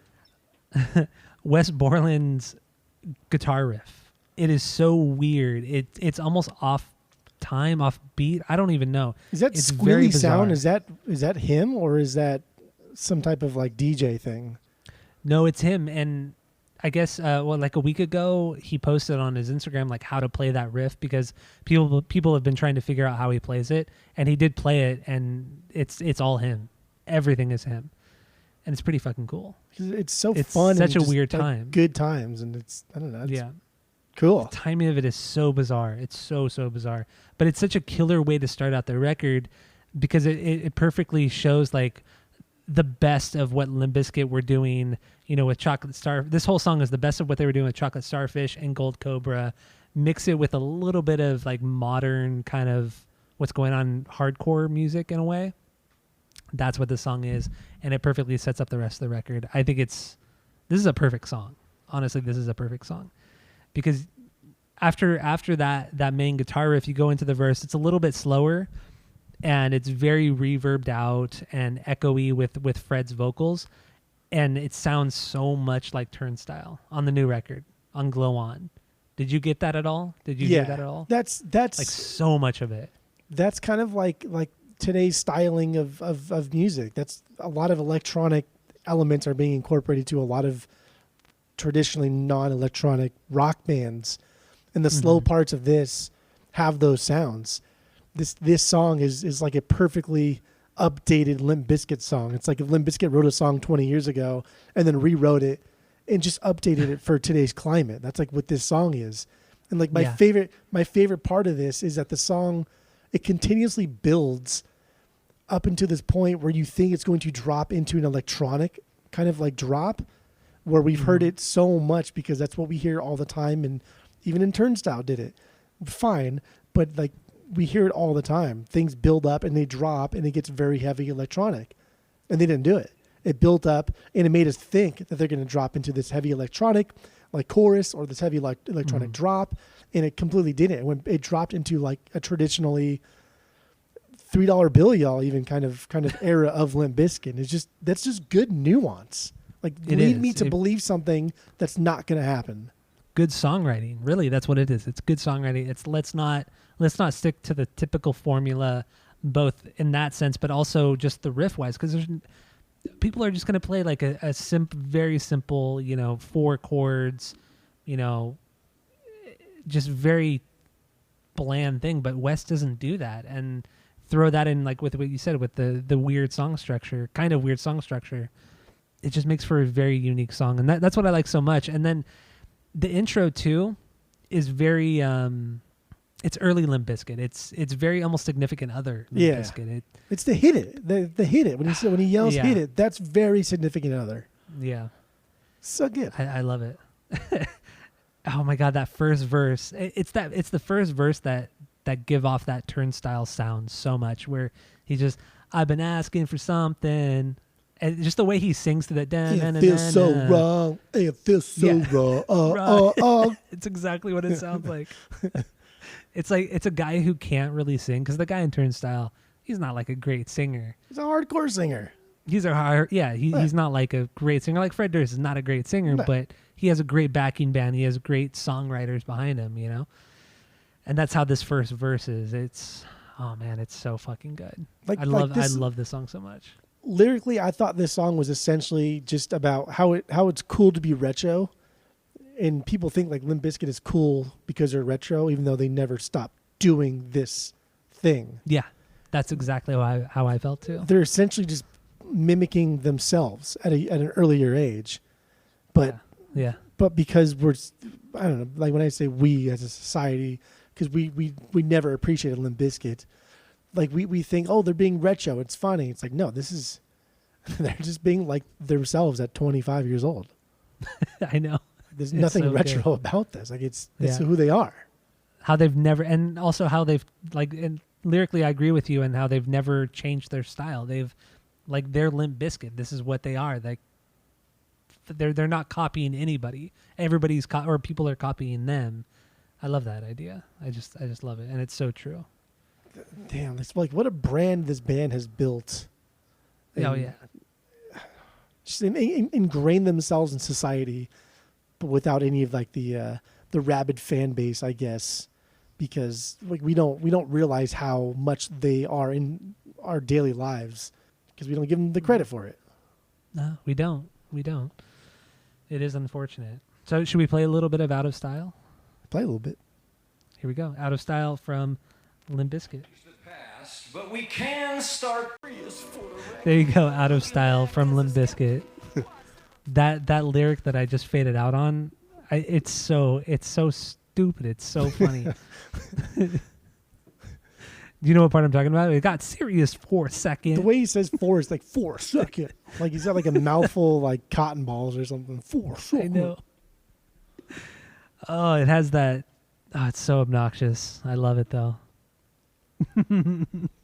Wes Borland's guitar riff. It is so weird. It's almost off time, off beat. I don't even know. Is that it's very squealy sound? bizarre. Is that him, or is that some type of like DJ thing? No, it's him. And I guess like a week ago, he posted on his Instagram like how to play that riff, because people have been trying to figure out how he plays it, and he did play it, and it's all him. Everything is him, and it's pretty fucking cool. It's so It's fun. such and a weird like, time. Good times, and I don't know. It's Yeah. cool. The timing of it is so bizarre. It's so bizarre. But it's such a killer way to start out the record, because it perfectly shows like the best of what Limp Bizkit were doing, with Chocolate Star. This whole song is the best of what they were doing with Chocolate Starfish and Gold Cobra. Mix it with a little bit of like modern kind of what's going on hardcore music in a way. That's what this song is, and it perfectly sets up the rest of the record. I think this is a perfect song. Honestly, this is a perfect song, because after that main guitar riff, you go into the verse. It's a little bit slower, and it's very reverbed out and echoey with Fred's vocals, and it sounds so much like Turnstile on the new record on Glow On. Did you get that at all? Did you hear that at all? That's like so much of it. That's kind of like today's styling of music. That's a lot of electronic elements are being incorporated to a lot of traditionally non-electronic rock bands, and the slow parts of this have those sounds. This song is like a perfectly updated Limp Bizkit song. It's like if Limp Bizkit wrote a song 20 years ago and then rewrote it and just updated it for today's climate. That's like what this song is. And like my favorite part of this is that the song, it continuously builds up into this point where you think it's going to drop into an electronic kind of like drop, where we've heard it so much because that's what we hear all the time, and even in Turnstile did it fine, but like we hear it all the time. Things build up and they drop and it gets very heavy electronic, and they didn't do it. It built up and it made us think that they're going to drop into this heavy electronic like chorus or this heavy electronic drop, and it completely didn't. And when it dropped into like a traditionally $3 bill, y'all, even kind of era of Limp Bizkit. That's just good nuance. Like lead me to believe something that's not going to happen. Good songwriting, really. That's what it is. It's good songwriting. It's let's not stick to the typical formula, both in that sense, but also just the riff wise, because people are just going to play like a very simple, 4 chords, just very bland thing. But Wes doesn't do that, and throw that in like with what you said with the weird song structure, kind of weird song structure. It just makes for a very unique song, and that's what I like so much. And then the intro too is very it's early Limp Bizkit. It's very almost Significant Other Limp Bizkit. It's the hit it. The hit it. When he yells hit it, that's very Significant Other. Yeah. So good. I love it. Oh my God, that first verse. It's the first verse that give off that Turnstile sound so much, where he just, I've been asking for something. And just the way he sings to that. It feels so wrong. It feels so wrong. It's exactly what it sounds like. It's like, it's a guy who can't really sing, because the guy in Turnstile, he's not like a great singer. He's a hardcore singer. He's not like a great singer. Like Fred Durst is not a great singer, but he has a great backing band. He has great songwriters behind him, And that's how this first verse is. It's, oh man, it's so fucking good. I love this song so much. Lyrically, I thought this song was essentially just about how it's cool to be retro, and people think like Limp Bizkit is cool because they're retro, even though they never stopped doing this thing. Yeah, that's exactly how I felt too. They're essentially just mimicking themselves at an earlier age, but yeah. But because I don't know, like when I say we as a society because we never appreciated Limp Bizkit. Like we think, oh, they're being retro. It's funny. It's like, no, this is they're just being like themselves at 25 years old. I know. There's nothing so retro good. about this. Like it's who they are. How they've never, and also how they've like, and lyrically, I agree with you, and how they've never changed their style. They're Limp Bizkit. This is what they are. Like they're not copying anybody. Everybody's or people are copying them. I love that idea. I just love it, and it's so true. Damn, it's like what a brand this band has built. Oh yeah. Just ingrain themselves in society, but without any of like the rabid fan base, I guess, because like we don't realize how much they are in our daily lives because we don't give them the credit for it. No, we don't. We don't. It is unfortunate. So should we play a little bit of Out of Style? Play a little bit. Here we go. Out of Style from Limp Bizkit. But we can start. There you go. Out of Style from Limp Bizkit. that lyric that I just faded out on, it's so stupid. It's so funny. Do you know what part I'm talking about? It got serious for a second. The way he says "for" is like "for a second." Like he's got like a mouthful like cotton balls or something. For a second. I know. Oh, it has that. Oh, it's so obnoxious. I love it though.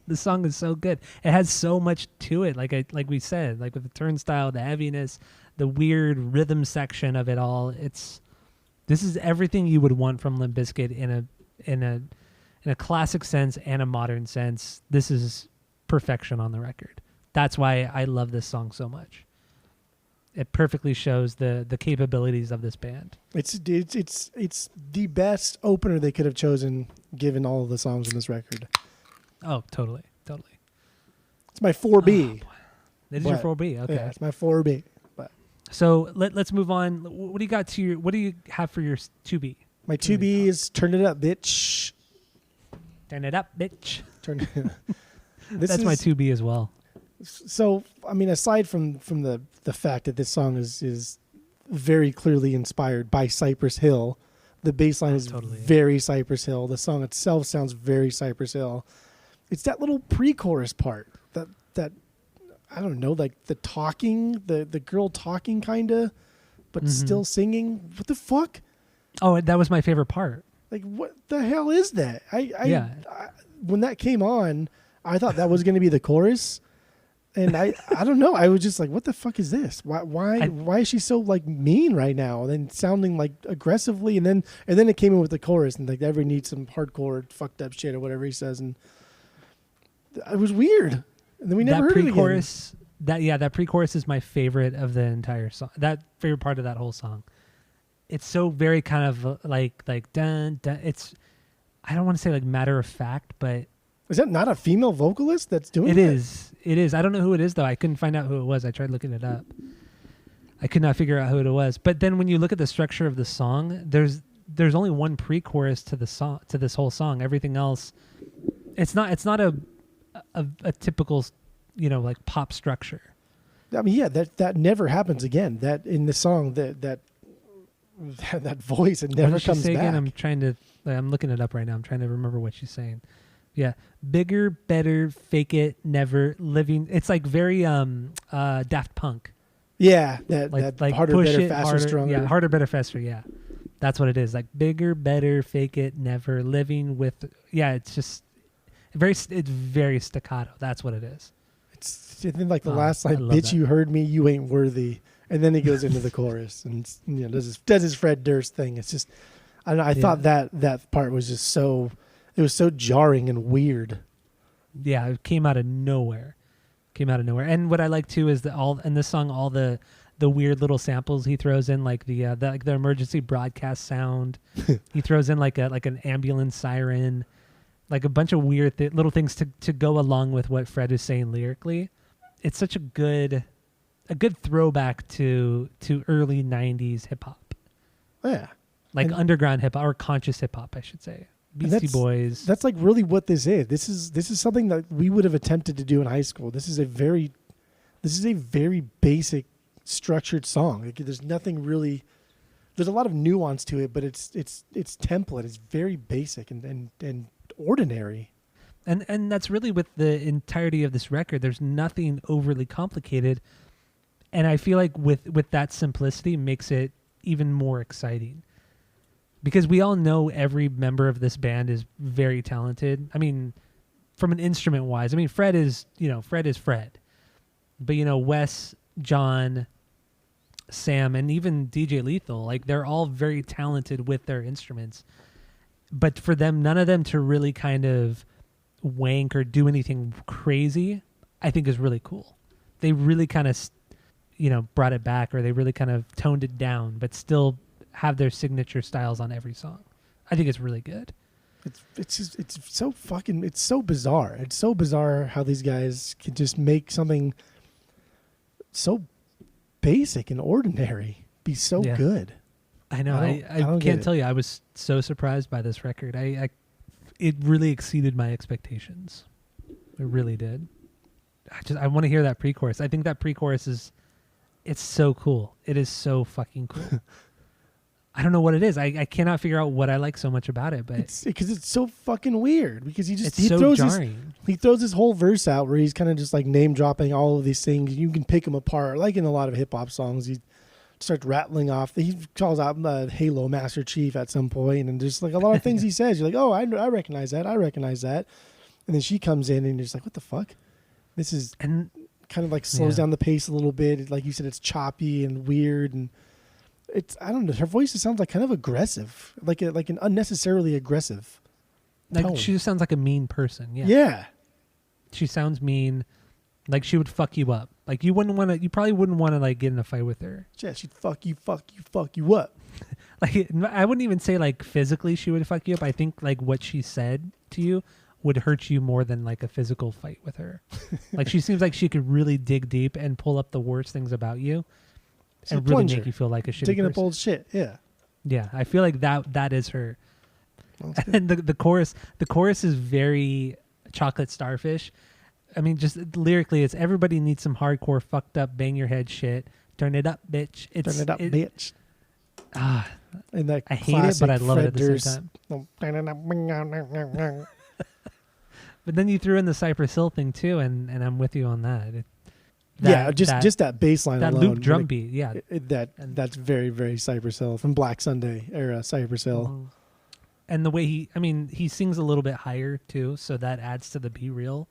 The song is so good. It has so much to it. Like we said, like with the turnstile, the heaviness, the weird rhythm section of it all. This is everything you would want from Limp Bizkit in a classic sense and a modern sense. This is perfection on the record. That's why I love this song so much. It perfectly shows the capabilities of this band. It's the best opener they could have chosen given all of the songs on this record. Oh, totally. It's my 4B. Oh, it is your 4B. Okay. Yeah, it's my 4B. But So let's move on. What do you have for your 2B? my 2B is "Turn It Up, Bitch." Turn it up, bitch. Turn. That's my 2B as well. So I mean, aside from the fact that this song is very clearly inspired by Cypress Hill, the bass line is Totally. very Cypress Hill. The song itself sounds very Cypress Hill. It's that little pre-chorus part that I don't know, like the talking, the girl talking kinda, but still singing. What the fuck? Oh, that was my favorite part. Like what the hell is that? Yeah. When that came on, I thought that was going to be the chorus. And I don't know. I was just like, what the fuck is this? Why is she so like mean right now? And then sounding like aggressively, and then it came in with the chorus, and like everybody needs some hardcore fucked up shit or whatever he says, and it was weird. And then we never heard it again. That pre-chorus is my favorite of the entire song. That favorite part of that whole song. It's so very kind of like dun dun. It's, I don't want to say like matter of fact, but Is that not a female vocalist that's doing it? that? It is. I don't know who it is though. I couldn't find out who it was. I tried looking it up. I could not figure out who it was. But then when you look at the structure of the song, there's only one pre-chorus to the song, to this whole song. Everything else, it's not a typical, like pop structure. I mean, yeah, that never happens again. That in the song that voice, it never What did she comes say back. again? I'm looking it up right now. I'm trying to remember what she's saying. Yeah. Bigger, better, fake it, never, living. It's like very Daft Punk. Yeah, that harder, push better, it, faster, harder, stronger. Yeah, harder, better, faster. Yeah. That's what it is. Like bigger, better, fake it, never, living with. Yeah, it's just it's very staccato. That's what it is. It's and then like the last I line, love "Bitch, that. you heard me, you ain't worthy," and then he goes into the chorus and does his Fred Durst thing. It's just, I don't know. I thought that part was just so, it was so jarring and weird. Yeah, it came out of nowhere. And what I like too is that all in this song, all the weird little samples he throws in, like the emergency broadcast sound. He throws in like an ambulance siren, like a bunch of weird little things to go along with what Fred is saying lyrically. It's such a good throwback to early 90s hip hop. Yeah. Like And- underground hip hop, or conscious hip hop, I should say. Beastie Boys. That's like really what this is. This is something that we would have attempted to do in high school. This is a very basic structured song. Like, there's nothing really there's a lot of nuance to it, but its template is very basic and ordinary. And that's really with the entirety of this record. There's nothing overly complicated, and I feel like with that simplicity makes it even more exciting. Because we all know every member of this band is very talented. I mean, from an instrument wise, I mean, Fred is Fred. But, Wes, John, Sam, and even DJ Lethal, like, they're all very talented with their instruments. But for them, none of them to really kind of wank or do anything crazy, I think is really cool. They really kind of, brought it back, or they really kind of toned it down, but still have their signature styles on every song. I think it's really good. It's so bizarre. It's so bizarre how these guys can just make something so basic and ordinary be so good. I know. I can't tell you. I was so surprised by this record. It really exceeded my expectations. It really did. I want to hear that pre-chorus. I think that pre-chorus it's so cool. It is so fucking cool. I don't know what it is. I cannot figure out what I like so much about it, but it's because it's so fucking weird. Because he throws this whole verse out where he's kind of just like name dropping all of these things. You can pick them apart, like in a lot of hip hop songs. He starts rattling off. He calls out Halo Master Chief at some point, and just like a lot of things he says, you're like, oh, I recognize that. I recognize that. And then she comes in, and you're just like, what the fuck? This is and kind of like slows down the pace a little bit. Like you said, it's choppy and weird and. I don't know. Her voice just sounds like kind of aggressive, like an unnecessarily aggressive tone. Like she just sounds like a mean person. Yeah. Yeah. She sounds mean. Like she would fuck you up. Like you probably wouldn't want to like get in a fight with her. Yeah, she'd fuck you up. Like I wouldn't even say like physically she would fuck you up. I think like what she said to you would hurt you more than like a physical fight with her. Like she seems like she could really dig deep and pull up the worst things about you. And really make you feel like a shitty digging person. Up old shit, yeah. Yeah, I feel like that is her. And the chorus is very Chocolate Starfish. I mean, just lyrically, it's everybody needs some hardcore, fucked up, bang your head shit. Turn it up, bitch. Turn it up, bitch. And that I hate it, but I love it at the same time. But then you threw in the Cypress Hill thing too, and I'm with you on that. Just that bass line that alone, loop drum beat, yeah. That's very, very Cypress Hill from Black Sunday era Cypress Hill. Mm-hmm. And the way he sings a little bit higher too, so that adds to the Be Real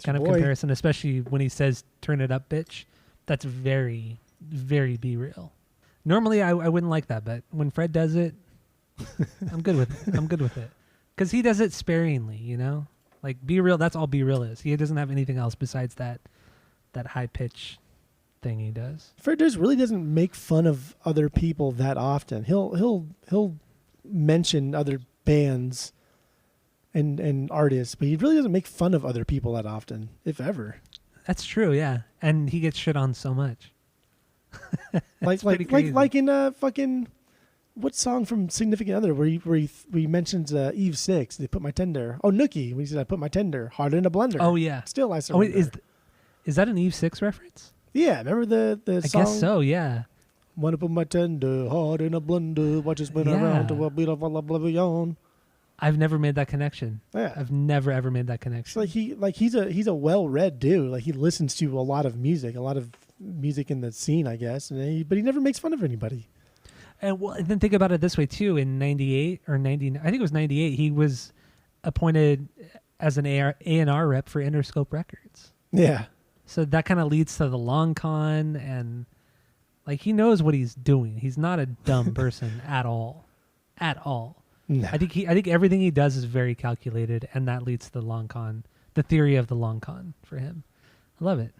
kind of comparison, especially when he says "Turn it up, bitch." That's very, very Be Real. Normally, I wouldn't like that, but when Fred does it, I'm good with it. I'm good with it because he does it sparingly, Like Be Real, that's all Be Real is. He doesn't have anything else besides that high pitch thing he does. Fred Durst really doesn't make fun of other people that often. He'll mention other bands and artists, but he really doesn't make fun of other people that often, if ever. That's true, yeah. And he gets shit on so much. like in fucking what song from Significant Other where he mentions Eve 6. They put my tender. Oh, Nookie. When he said I put my tender hard in a blender. Oh yeah. Still I surrender. Oh, wait, is that an Eve 6 reference? Yeah, remember the song? I guess so, yeah. Wanna put my tender heart in a blender, watch it spin around to a beat of oblivion. I've never made that connection. Yeah. I've never ever made that connection. He's a well-read dude. Like he listens to a lot of music in the scene, I guess. But he never makes fun of anybody. And then think about it this way too. In 98 or 99, I think it was 98, he was appointed as an A&R rep for Interscope Records. Yeah. So that kind of leads to the long con, and like he knows what he's doing. He's not a dumb person at all. No. I think everything he does is very calculated, and that leads to the long con, the theory of the long con for him. I love it.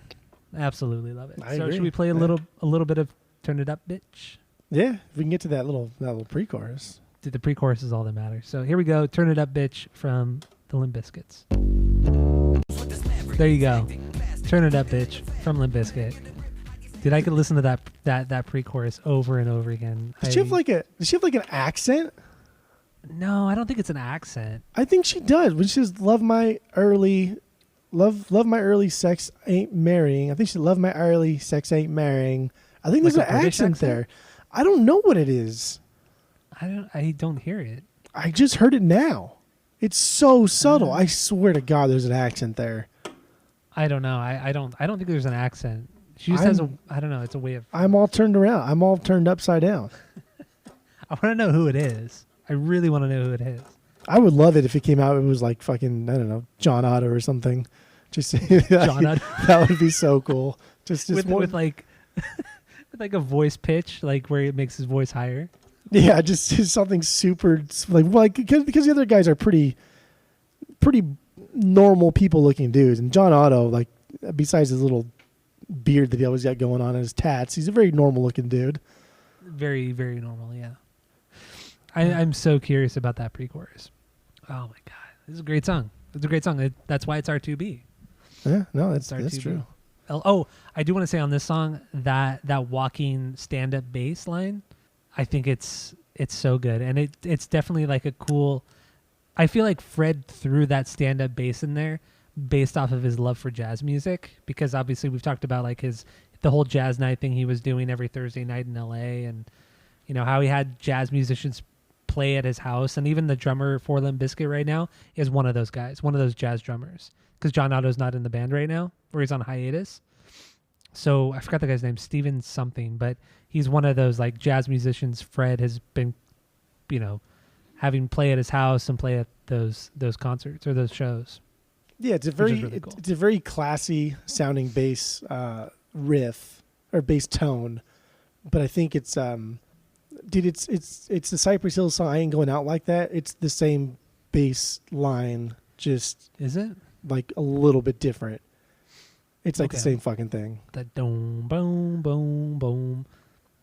Absolutely love it. I agree. Should we play a little bit of Turn It Up, Bitch? Yeah, if we can get to that little pre-chorus. The pre-chorus is all that matters. So here we go. Turn It Up, Bitch from the Limp Bizkits. There you go. Turn It Up, Bitch from Limp Bizkit. Dude, I could listen to that pre-chorus over and over again. Does she have like an accent? No, I don't think it's an accent. I think she does. When she says love my early sex ain't marrying. I think she love my early sex ain't marrying. I think there's an accent there. I don't know what it is. I don't hear it. I just heard it now. It's so subtle. I swear to God, there's an accent there. I don't know. I don't think there's an accent. She just has I don't know. It's a way of. I'm all turned around. I'm all turned upside down. I want to know who it is. I really want to know who it is. I would love it if it came out. It was like fucking, I don't know, John Otto or something. Just John Otto. That would be so cool. Just with like with like a voice pitch, like where it makes his voice higher. Yeah, just something super like because the other guys are pretty normal people looking dudes, and John Otto, like, besides his little beard that he always got going on and his tats, he's a very normal looking dude. Very, very normal. Yeah. I'm so curious about that pre-chorus. Oh my god, this is a great song. It's a great song. That's why it's R2B. Yeah, no, that's R2B. true. Oh, I do want to say on this song that walking stand-up bass line, I think it's so good, and it's definitely like a cool. I feel like Fred threw that stand-up bass in there based off of his love for jazz music, because obviously we've talked about like the whole jazz night thing he was doing every Thursday night in LA, and you know how he had jazz musicians play at his house, and even the drummer for Limp Bizkit right now is one of those guys, one of those jazz drummers, because John Otto's not in the band right now, or he's on hiatus. So I forgot the guy's name, Steven something, but he's one of those like jazz musicians Fred has been, you know, having play at his house and play at those concerts or those shows. Yeah, it's a very really cool. it's a very classy sounding bass riff or bass tone, but I think it's dude, it's the Cypress Hill song. I Ain't Going Out Like That. It's the same bass line, just Is it like a little bit different. It's like Okay. the same fucking thing. that boom boom boom boom?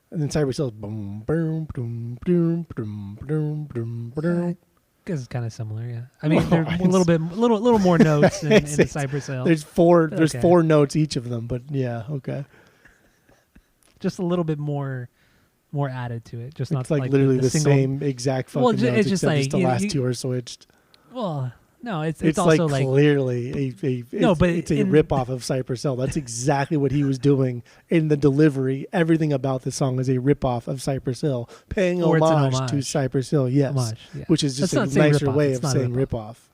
And then Cypress Hill, boom, boom, boom, boom, boom, boom, boom, boom. Because it's kind of similar, yeah. I mean, Well, there's a little more notes in the Cypress Hill. There's four Okay. notes each of them, but yeah, okay. Just a little bit more added to it. Just not It's like literally the single, same exact fucking Well, notes, it's just except like, the you know, last two are switched. Well, no, it's It's also like like clearly it's a rip-off of Cypress Hill. That's exactly what he was doing in the delivery. Everything about the song is a rip-off of Cypress Hill, paying Or it's an homage to homage. Cypress Hill, yes. homage. Yeah. Which is just Let's a not say nicer rip-off. way It's of not a saying rip-off. rip-off.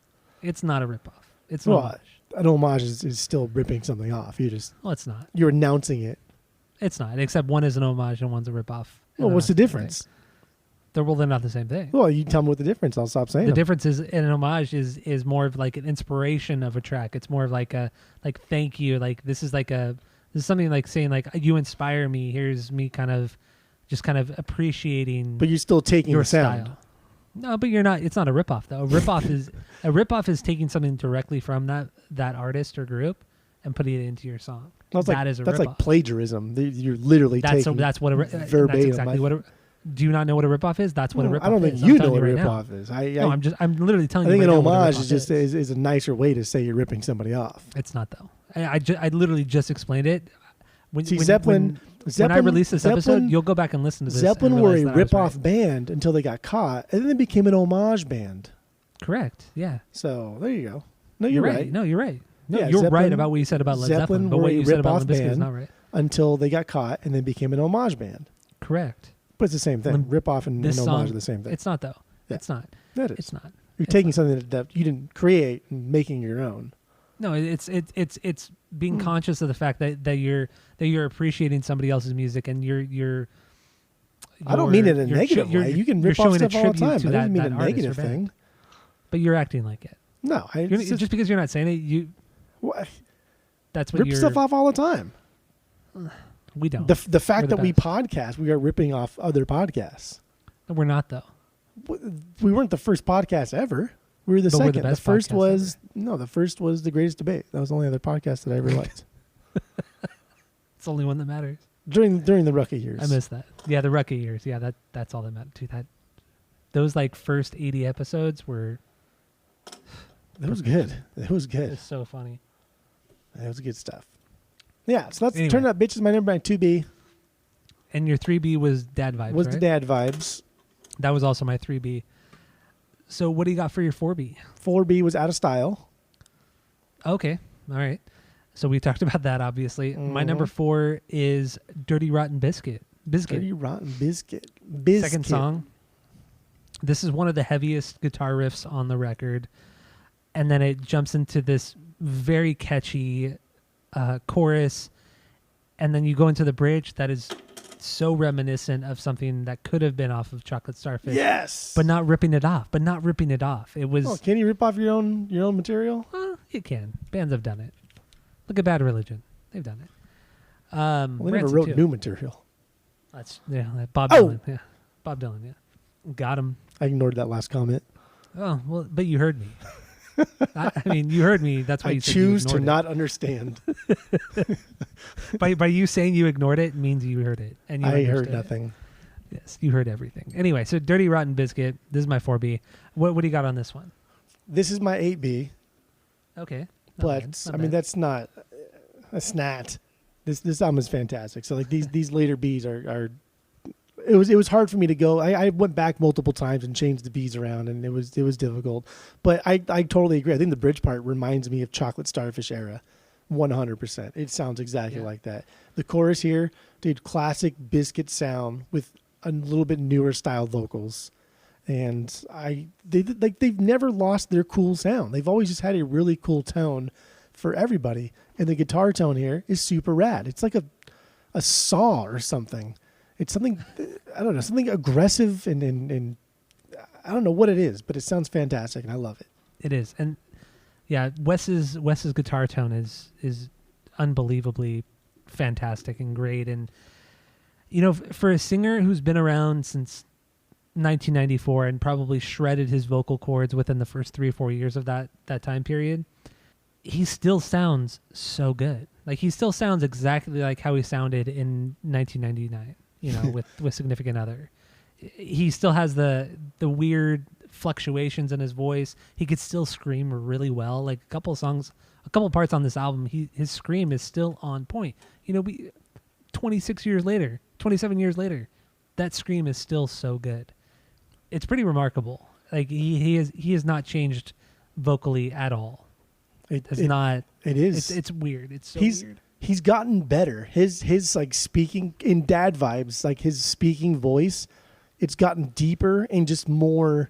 It's not a ripoff. It's an Well, homage. an homage is still ripping something off. Well, it's not. You're announcing it. It's not. Except one is an homage and one's a ripoff. Well, what's the difference? They're not the same thing. Well, you tell me what the difference. I'll stop saying The them. difference is an homage is more of like an inspiration of a track. It's more of like a thank you. Like this is something like saying like you inspire me. Here's me kind of appreciating. But you're still taking your the sound. style. No, but you're not. It's not a ripoff though. A ripoff is taking something directly from that artist or group and putting it into your song. That's That is a that's ripoff. like plagiarism. You're literally taking That's what verbatim. That's exactly what a. Do you not know what a ripoff is? That's what a ripoff is. I don't think I'm you know telling what a right now. ripoff is. I'm literally telling I think you. an right now what a homage ripoff is just is a nicer way to say you're ripping somebody off. It's not though. I literally just explained it. When Zeppelin I release this episode, you'll go back and listen to this. Zeppelin and were a realize that I was rip-off right. band until they got caught, and then they became an homage band. Correct. Yeah. So there you go. No, you're right. No, you're right. No, Yeah, you're right Zeppelin- about what you said about Led Zeppelin Zeppelin, but were what a you said about rip-off Limp Bizkit is band. not right. Until they got caught and then became an homage band. Correct. But it's the same thing. Rip-off and This homage song are the same thing. It's not though. Yeah. It's not. That is. It's not. You're It's taking not. something that you didn't create and making your own. No, it's being conscious of the fact that you're appreciating somebody else's music and you're I don't mean it in a you're negative you're- way. You can you're rip off showing a stuff all the tribute time. to I that- didn't mean a that artist or negative band. thing. But you're acting like it. No, Just because you're not saying it, I that's what rip you're. stuff off all the time. We don't. The fact We're the that we best. podcast, we are ripping off other podcasts. We're not though. We weren't the first podcast ever. We were the But we're the second. The best first podcast was the first was The Greatest Debate. That was the only other podcast that I ever liked It's the only one that matters. during the rookie years. I miss that. Yeah, the rookie years. Yeah, that's all that matters. Dude, those like first 80 episodes were. It was good. It was It good. was so funny. It was good stuff. Yeah, so let's Anyway. turn up bitches. My number 2B And your 3B was Dad Vibes, was right? the dad vibes. That was also my 3B. So what do you got for your 4B? 4B was Out of Style. Okay. All right. So we talked about that, obviously. My number 4 is Dirty Rotten Biscuit. Bizkit. Dirty Rotten Bizkit. Second song. This is one of the heaviest guitar riffs on the record. And then it jumps into this very catchy chorus. And then you go into the bridge that is so reminiscent of something that could have been off of Chocolate Starfish. Yes. But not ripping it off. It was... Oh, can you rip off your own material? You can. Bands have done it. Look at Bad Religion. They've done it. Well, they never Rancid wrote too. new material. That's Bob Oh! Dylan. Yeah, Bob Dylan. Yeah, got him. I ignored that last comment. Oh well, but you heard me. I mean, you heard me. That's why I you said choose you to ignored not understand. it. By you saying you ignored it means you heard it, and you I heard understood it. nothing. Yes, you heard everything. Anyway, so Dirty Rotten Bizkit. This is my 4B. What do you got on this one? This is my 8B, Okay, not but bad, not I mean bad. that's not. This album is fantastic. So like these later Bs are. It was hard for me to go. I went back multiple times and changed the Bs around, and it was difficult. But I totally agree. I think the bridge part reminds me of Chocolate Starfish era, 100%. It sounds exactly like that. The chorus here, dude, classic Bizkit sound with a little bit newer style vocals, and they've never lost their cool sound. They've always just had a really cool tone for everybody, and the guitar tone here is super rad. It's like a saw or something. It's something, I don't know, something aggressive and I don't know what it is, but it sounds fantastic and I love it. It is, and yeah, Wes's guitar tone is unbelievably fantastic and great, and you know, for a singer who's been around since 1994 and probably shredded his vocal cords within the first 3 or 4 years of that time period, he still sounds so good. Like he still sounds exactly like how he sounded in 1999. You know, with Significant Other, he still has the weird fluctuations in his voice. He could still scream really well. Like a couple parts on this album, his scream is still on point. You know, 27 years later, that scream is still so good. It's pretty remarkable. Like he has not changed vocally at all. It is. It's weird. It's so weird. He's gotten better. His like speaking in Dad Vibes, like his speaking voice, it's gotten deeper and just more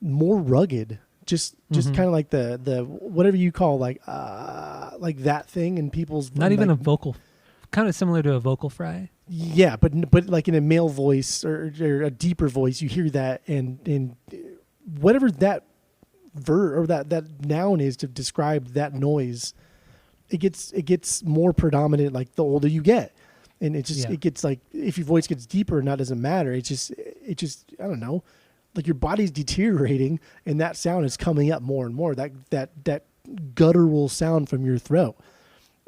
rugged. Just kind of like the whatever you call like that thing in people's not even like, a vocal, kind of similar to a vocal fry. Yeah, but like in a male voice or a deeper voice, you hear that and whatever that verb or that noun is to describe that noise. It gets more predominant like the older you get, and it gets like if your voice gets deeper, and that doesn't matter. It just I don't know, like your body's deteriorating, and that sound is coming up more and more. That guttural sound from your throat,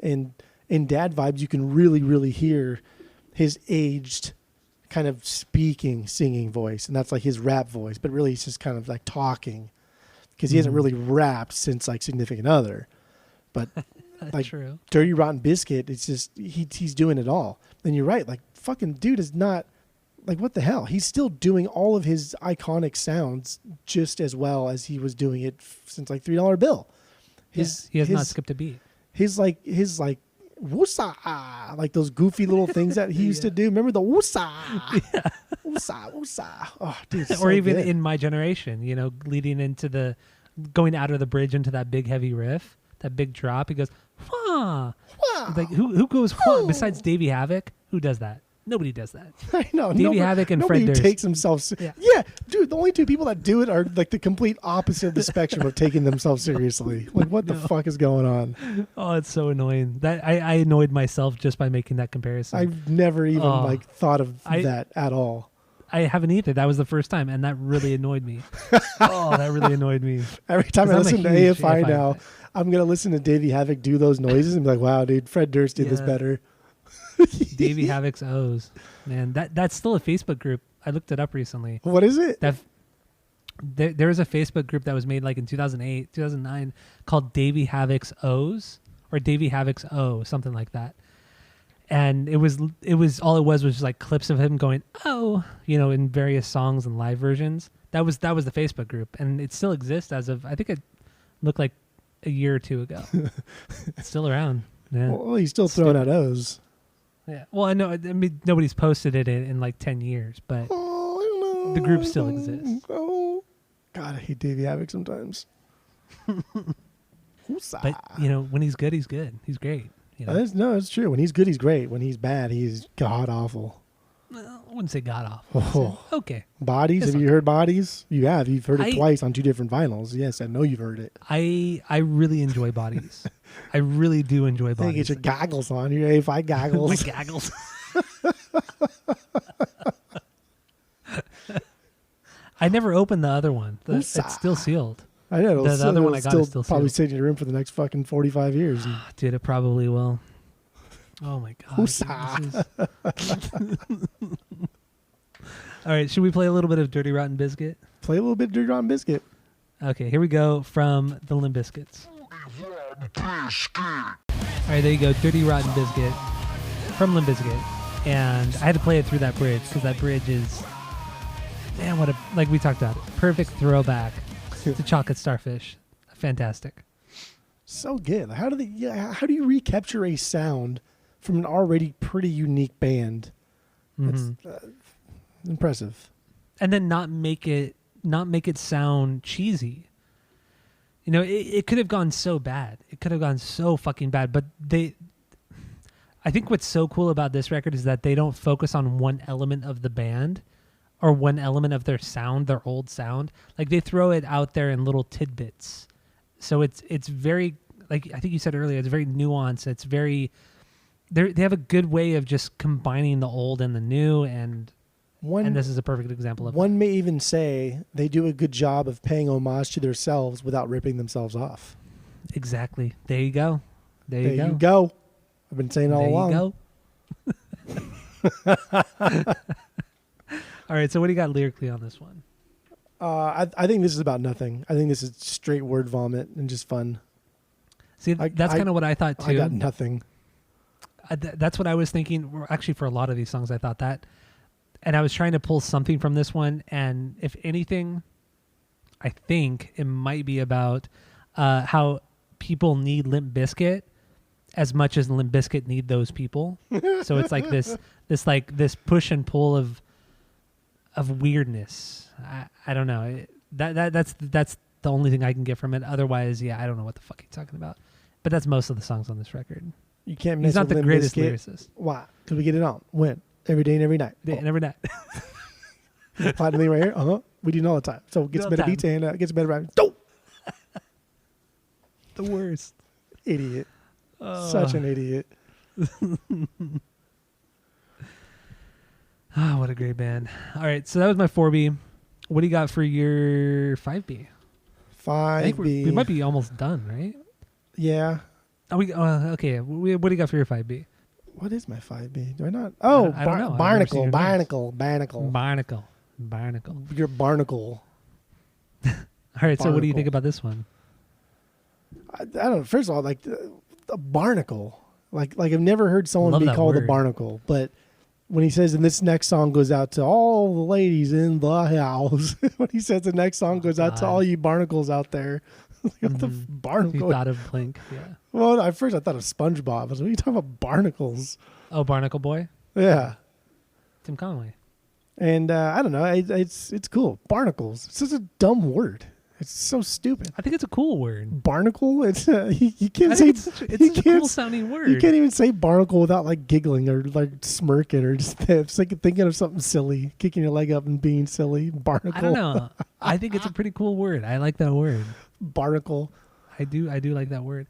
and in Dad Vibes, you can really hear his aged kind of singing voice, and that's like his rap voice, but really he's just kind of like talking because he hasn't really rapped since like Significant Other, but. Like True. Dirty Rotten Bizkit, it's just he's doing it all. And you're right, like fucking dude is not like what the hell? He's still doing all of his iconic sounds just as well as he was doing it since like $3 Bill. He has not skipped a beat. His woosa, like those goofy little things that he used to do. Remember the woosa, woosa. Oh, dude, it's Or so even good. in My Generation, you know, leading into going out of the bridge into that big heavy riff, that big drop. He goes, wah. Like who goes wah? Besides Davey Havoc? Who does that? Nobody does that. I know. Davey Havoc and nobody Fred Durst. takes themselves. Yeah, dude. The only two people that do it are like the complete opposite of the spectrum of taking themselves seriously. Like, what the fuck is going on? Oh, it's so annoying. That I annoyed myself just by making that comparison. I've never even thought of that at all. I haven't either. That was the first time, and that really annoyed me. That really annoyed me. Every time I 'Cause I'm a listen to huge AFI AFI now, fan. I'm gonna listen to Davey Havoc do those noises and be like, "Wow, dude, Fred Durst did this Yeah. better." Davey Havoc's O's. Man, that's still a Facebook group. I looked it up recently. What is it? There was a Facebook group that was made like in 2008, 2009 called Davey Havoc's O's or Davey Havoc's O, something like that. And it was all it was just like clips of him going, "Oh," you know, in various songs and live versions. That was the Facebook group, and it still exists as of, I think it looked like a year or two ago. It's still around. Yeah. Well, he's still throwing out O's. Yeah. Well, I know. I mean, nobody's posted it in like 10 years, but the group still exists. Oh, God, I hate Davey Havok sometimes. But when he's good, he's good. He's great. No, it's true. When he's good, he's great. When he's bad, he's god awful. Well, I wouldn't say god awful. Okay. Bodies. It's Have you heard Bodies? You have. You've heard it twice on 2 different vinyls. Yes, I know you've heard it. I really enjoy Bodies. I really do enjoy Bodies. Get your goggles on. Your A5 goggles. My goggles. I never opened the other one. It's still sealed. I know. The other one I got is still probably sealed. sitting in your room for the next fucking 45 years. Dude, it probably will. Oh my god. All right, should we play a little bit of Dirty Rotten Bizkit? Play a little bit of Dirty Rotten Bizkit. Okay, here we go from the Limp Bizkits. All right, there you go, Dirty Rotten Bizkit from Limp Bizkit. And I had to play it through that bridge because that bridge is, man, like we talked about, perfect throwback to Chocolate Starfish. Fantastic. So good. How do you recapture a sound from an already pretty unique band? That's impressive. And then not make it sound cheesy. It could have gone so bad. It could have gone so fucking bad. But I think what's so cool about this record is that they don't focus on one element of the band or one element of their sound, their old sound. Like they throw it out there in little tidbits. So it's very, like I think you said earlier, it's very nuanced. It's very, they have a good way of just combining the old and the new, and this is a perfect example of one. May even say they do a good job of paying homage to themselves without ripping themselves off. Exactly. There you go. There you go. I've been saying all along. There you go. All right, so what do you got lyrically on this one? I think this is about nothing. I think this is straight word vomit and just fun. See, that's kind of what I thought too. I got nothing. That's what I was thinking. Actually, for a lot of these songs, I thought that. And I was trying to pull something from this one. And if anything, I think it might be about how people need Limp Bizkit as much as Limp Bizkit need those people. So it's like this push and pull of weirdness. I don't know. That's the only thing I can get from it. Otherwise, I don't know what the fuck he's talking about. But that's most of the songs on this record. You can't miss. He's not the Limp greatest Bizkit. lyricist. Why? Because we get it on. When? Every day and every night. Yeah, and every night. Platinum right here. We do it all the time. So gets better beats and gets better rhymes. Dope. The worst. Idiot. Such an idiot. What a great band. All right, so that was my 4B. What do you got for your 5B? 5B. We might be almost done, right? Yeah. Okay. What do you got for your 5B? What is my 5B? Do I not? Oh, I don't know. Barnacle. Your barnacle. All right, so what do you think about this one? I don't know. First of all, like a barnacle. Like I've never heard someone Love be that called a word. barnacle, but when he says, and this next song goes out to all the ladies in the house. When he says the next song goes out to all you barnacles out there. What the barnacle? You thought of Blink, yeah. Well, at first I thought of SpongeBob. I was like, what are you talking about barnacles? Oh, Barnacle Boy? Yeah. Tim Conway. And I don't know. It's cool. Barnacles. It's such a dumb word. It's so stupid. I think it's a cool word. Barnacle. It's you can't I say think it's a cool sounding word. You can't even say barnacle without like giggling or like smirking or just thinking of something silly, kicking your leg up and being silly. Barnacle. I don't know. I think it's a pretty cool word. I like that word. Barnacle. I do like that word.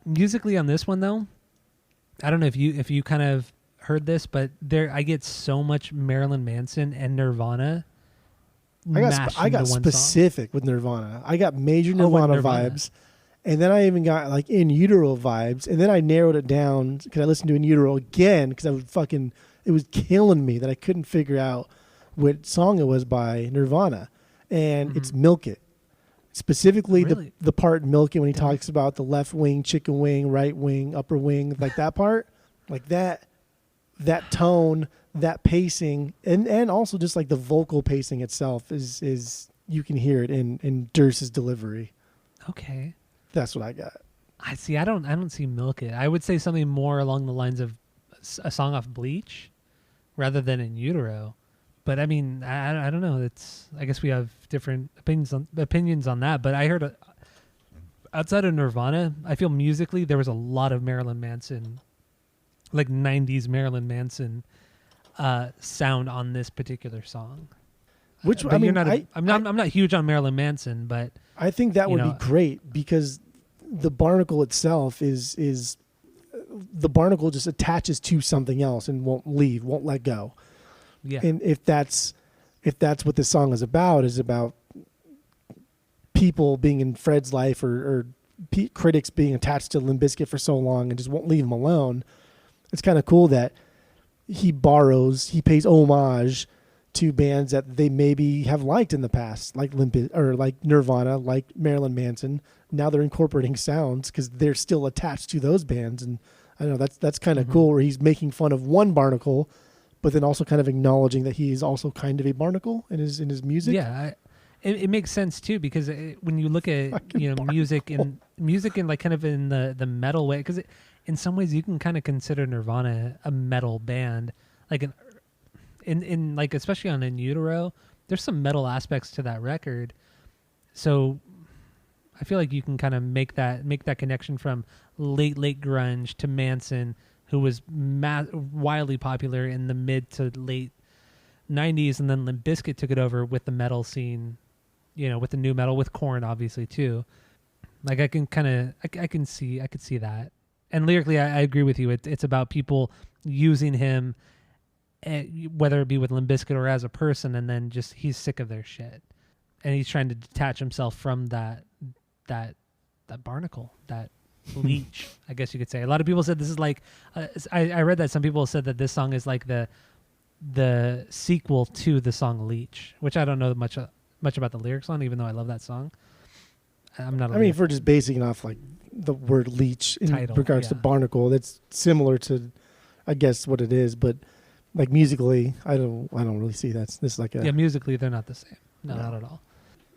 Musically on this one though, I don't know if you kind of heard this, but I get so much Marilyn Manson and Nirvana. I got specific with Nirvana. I got major Nirvana vibes, and then I even got like In Utero vibes, and then I narrowed it down because I listened to In Utero again because it was killing me that I couldn't figure out what song it was by Nirvana, and it's Milk It. Specifically, Really? the part Milk It when he talks about the left wing, chicken wing, right wing, upper wing, like that part, like that tone, that pacing, and also just like the vocal pacing itself is you can hear it in Durst's delivery. Okay. That's what I got. I see. I don't see Milk It. I would say something more along the lines of a song off Bleach rather than In Utero. But I mean, I don't know. I guess we have different opinions on that. But I heard outside of Nirvana, I feel musically there was a lot of Marilyn Manson, like 90s Marilyn Manson sound on this particular song. Which But I mean, I'm not huge on Marilyn Manson, but I think that would know, be great because the barnacle itself is the barnacle just attaches to something else and won't leave, won't let go. yeah, And if that's what this song is about people being in Fred's life or critics being attached to Limp Bizkit for so long and just won't leave him alone. It's kind of cool that he pays homage to bands that they maybe have liked in the past, like like Nirvana, like Marilyn Manson. Now they're incorporating sounds because they're still attached to those bands, and I don't know, that's kind of cool. Where he's making fun of one barnacle, but then also kind of acknowledging that he is also kind of a barnacle in his music. yeah. It makes sense too when you look at music and like kind of in the metal way, because in some ways you can kind of consider Nirvana a metal band, like in like especially on In Utero, there's some metal aspects to that record. So I feel like you can kind of make that connection from late grunge to Manson, who was wildly popular in the mid to late 90s, and then Limp Bizkit took it over with the metal scene, with the new metal, with Korn obviously too. Like I could see that. And lyrically, I agree with you. It's about people using him, whether it be with Limp Bizkit or as a person, and then just he's sick of their shit, and he's trying to detach himself from that barnacle, that leech, I guess you could say. A lot of people said this is like, I read that some people said that this song is like the sequel to the song Leech, which I don't know much about the lyrics on, even though I love that song. I'm not. If we're just basing it off like the word leech in Title, regards to barnacle, that's similar to, I guess, what it is. But like musically, I don't really see this like a musically they're not the same. No, not at all.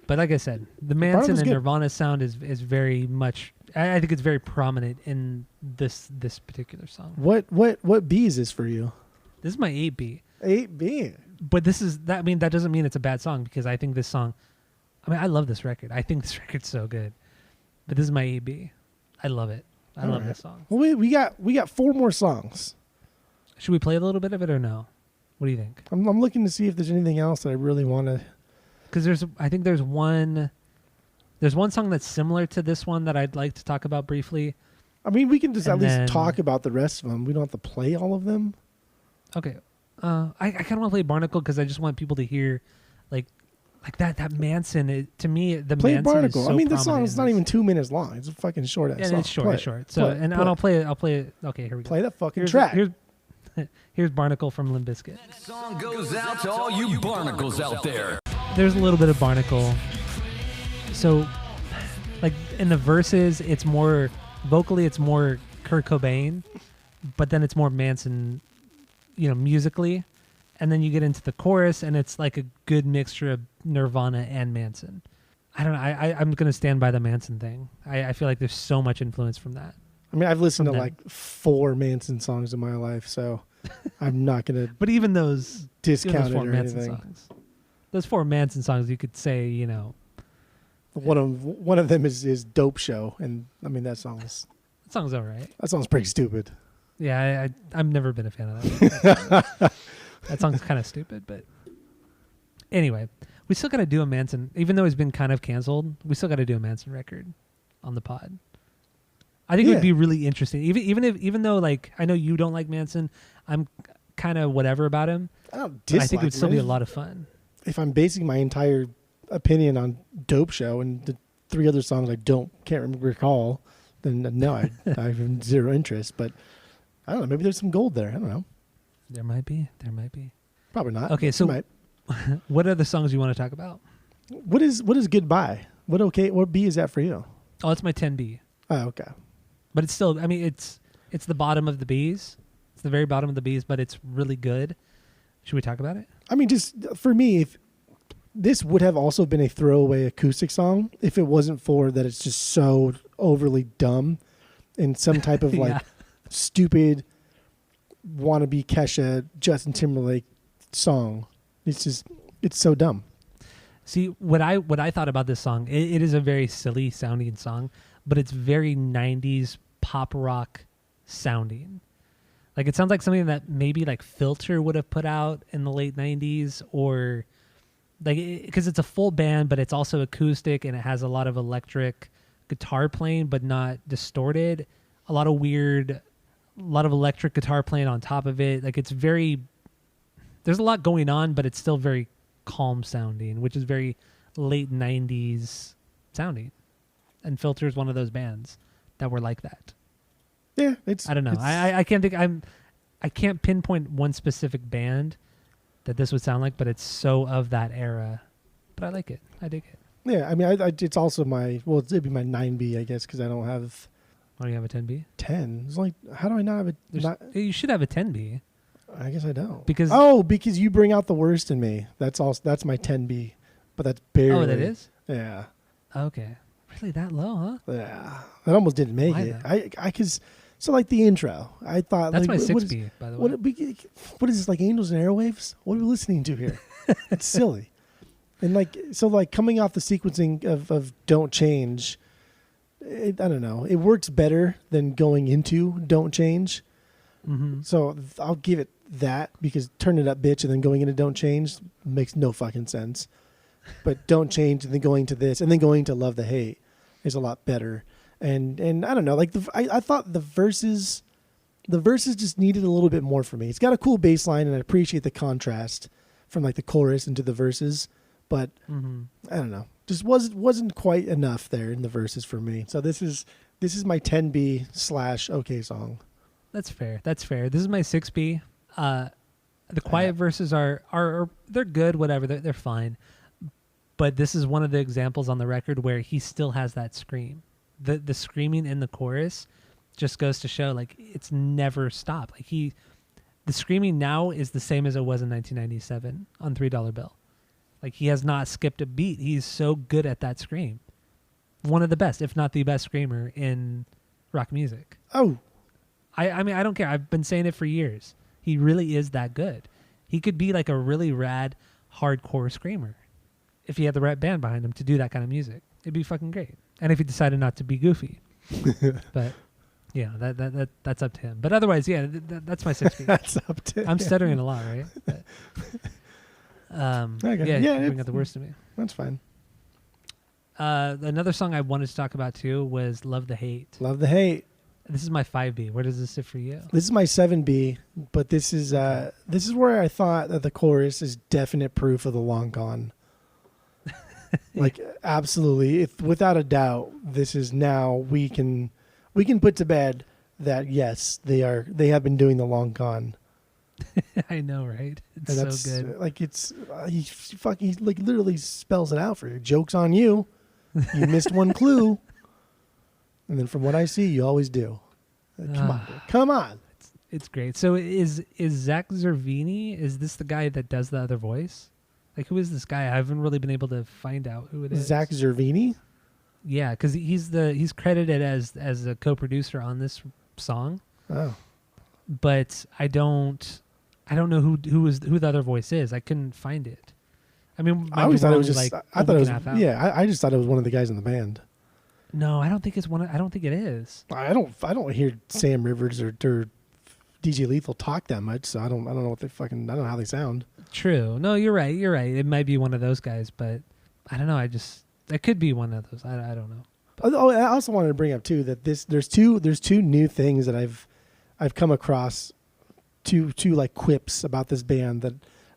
But like I said, the Manson Barnacle's and good. Nirvana sound is very much. I think it's very prominent in this particular song. What B is this for you? This is my 8B. 8B. But this is that. I mean, that doesn't mean it's a bad song, because I think this song. I mean, I love this record. I think this record's so good. But this is my 8B. I love it. I love this song. Well, we got 4 more songs. Should we play a little bit of it or no? What do you think? I'm looking to see if there's anything else that I really want to. Because I think there's one song that's similar to this one that I'd like to talk about briefly. I mean, we can just And at least then- talk about the rest of them. We don't have to play all of them. Okay. I kind of want to play Barnacle because I just want people to hear, like that Manson. To me, the Play Manson Barnacle. is so I mean, this song prominent is in not this. even 2 minutes long. It's a fucking short ass Yeah, song. it's short. Play It's it. short. So, Play it. and Play I'll it. play it. I'll play it. Okay, here we go. Play the fucking track. Here's Barnacle from Limp Bizkit. Song goes out to all you barnacles out there. There's a little bit of Barnacle. So, like in the verses, it's more vocally, it's more Kurt Cobain, but then it's more Manson, musically. And then you get into the chorus, and it's like a good mixture of Nirvana and Manson. I don't know. I'm going to stand by the Manson thing. I feel like there's so much influence from that. I mean, I've listened to From them. like 4 Manson songs in my life, so I'm not gonna But even those discount it 4 or Manson anything. songs, those 4 Manson songs, you could say, One of them is "Dope Show," and I mean that song's all right. pretty stupid. Yeah, I've never been a fan of that. That song's kind of stupid, but anyway, we still got to do a Manson, even though he's been kind of canceled. We still got to do a Manson record on the pod. I think it would be really interesting, even though like I know you don't like Manson, I'm kind of whatever about him. I don't But I think dislike it would still him. be a lot of fun. If I'm basing my entire opinion on "Dope Show" and the 3 other songs I can't recall, then no, I have zero interest. But I don't know. Maybe there's some gold there. I don't know. There might be. Probably not. Okay, so Might. what are the songs you want to talk about? What is Goodbye? What B is that for you? Oh, it's my 10B. Oh, okay. But it's still, I mean, it's the bottom of the Bs. It's the very bottom of the Bs, but it's really good. Should we talk about it? I mean, just for me, if this would have also been a throwaway acoustic song if it wasn't for that it's just so overly dumb and some type of like Yeah. stupid wannabe Kesha Justin Timberlake song. It's so dumb. See, what I thought about this song, it is a very silly sounding song, but it's very 90s pop rock sounding. Like, it sounds like something that maybe like Filter would have put out in the late 90s, or like, because it's a full band, but it's also acoustic and it has a lot of electric guitar playing, but not distorted. A lot of electric guitar playing on top of it. Like, it's very, there's a lot going on, but it's still very calm sounding, which is very late 90s sounding. And Filter is one of those bands that were like that. Yeah, I don't know. I can't think. I can't pinpoint one specific band that this would sound like, but it's so of that era. But I like it. I dig it. Yeah, I mean, it's also it'd be my 9B, I guess, because I don't have. Why don't you have a 10B? 10. It's like, how do I not have you should have a 10B. I guess I don't. Because you bring out the worst in me. That's my 10B, but that's barely. Oh, that is? Yeah. Okay. Really that low, huh? Yeah. That almost didn't make Why it. Because so like the intro, I thought that's like, my 6B, by the way. What is this, like Angels and Airwaves? What are we listening to here? It's silly. And like coming off the sequencing of Don't Change, I don't know. It works better than going into Don't Change. Mm-hmm. So I'll give it that, because Turn It Up Bitch and then going into Don't Change makes no fucking sense. But Don't Change and then going to this and then going to Love the Hate is a lot better. And I don't know, like I thought the verses just needed a little bit more for me. It's got a cool bass line and I appreciate the contrast from like the chorus into the verses, but I don't know, just wasn't quite enough there in the verses for me. So this is my 10B / okay song. That's fair. This is my 6B. The quiet verses are they're good, whatever. They're fine. But this is one of the examples on the record where he still has that scream. The screaming in the chorus just goes to show, like, it's never stopped. Like, the screaming now is the same as it was in 1997 on $3 Bill. Like, he has not skipped a beat. He's so good at that scream. One of the best, if not the best screamer in rock music. Oh, I mean, I don't care. I've been saying it for years. He really is that good. He could be like a really rad, hardcore screamer if he had the right band behind him to do that kind of music. It'd be fucking great. And if he decided not to be goofy. But, yeah, that's up to him. But otherwise, yeah, that's my 6B. That's up to him. I'm stuttering a lot, right? But, okay. Yeah, bring out the worst of me. That's fine. Another song I wanted to talk about, too, was Love the Hate. Love the Hate. This is my 5B. Where does this sit for you? This is my 7B, but this is where I thought that the chorus is definite proof of the long gone. Like, absolutely, without a doubt, this is now we can put to bed that yes, they have been doing the long gone. I know, right? It's so good. Like, it's he like literally spells it out for you. Joke's on you. You missed one clue. And then from what I see, you always do. Come on. It's great. So is Zach Zervini, is this the guy that does the other voice? Like, who is this guy? I haven't really been able to find out who it is. Zach Zervini? Yeah, because he's credited as a co-producer on this song. Oh. But I don't know who the other voice is. I couldn't find it. I mean, I always thought it was just like I thought it was I just thought it was one of the guys in the band. No, I don't think it's one. I don't think it is. I don't hear Sam Rivers or DJ Lethal talk that much, so I don't know what I don't know how they sound. True. No, you're right. It might be one of those guys, but I don't know. It could be one of those. I don't know. Oh, I also wanted to bring up too that there's two new things that I've come across, two like quips about this band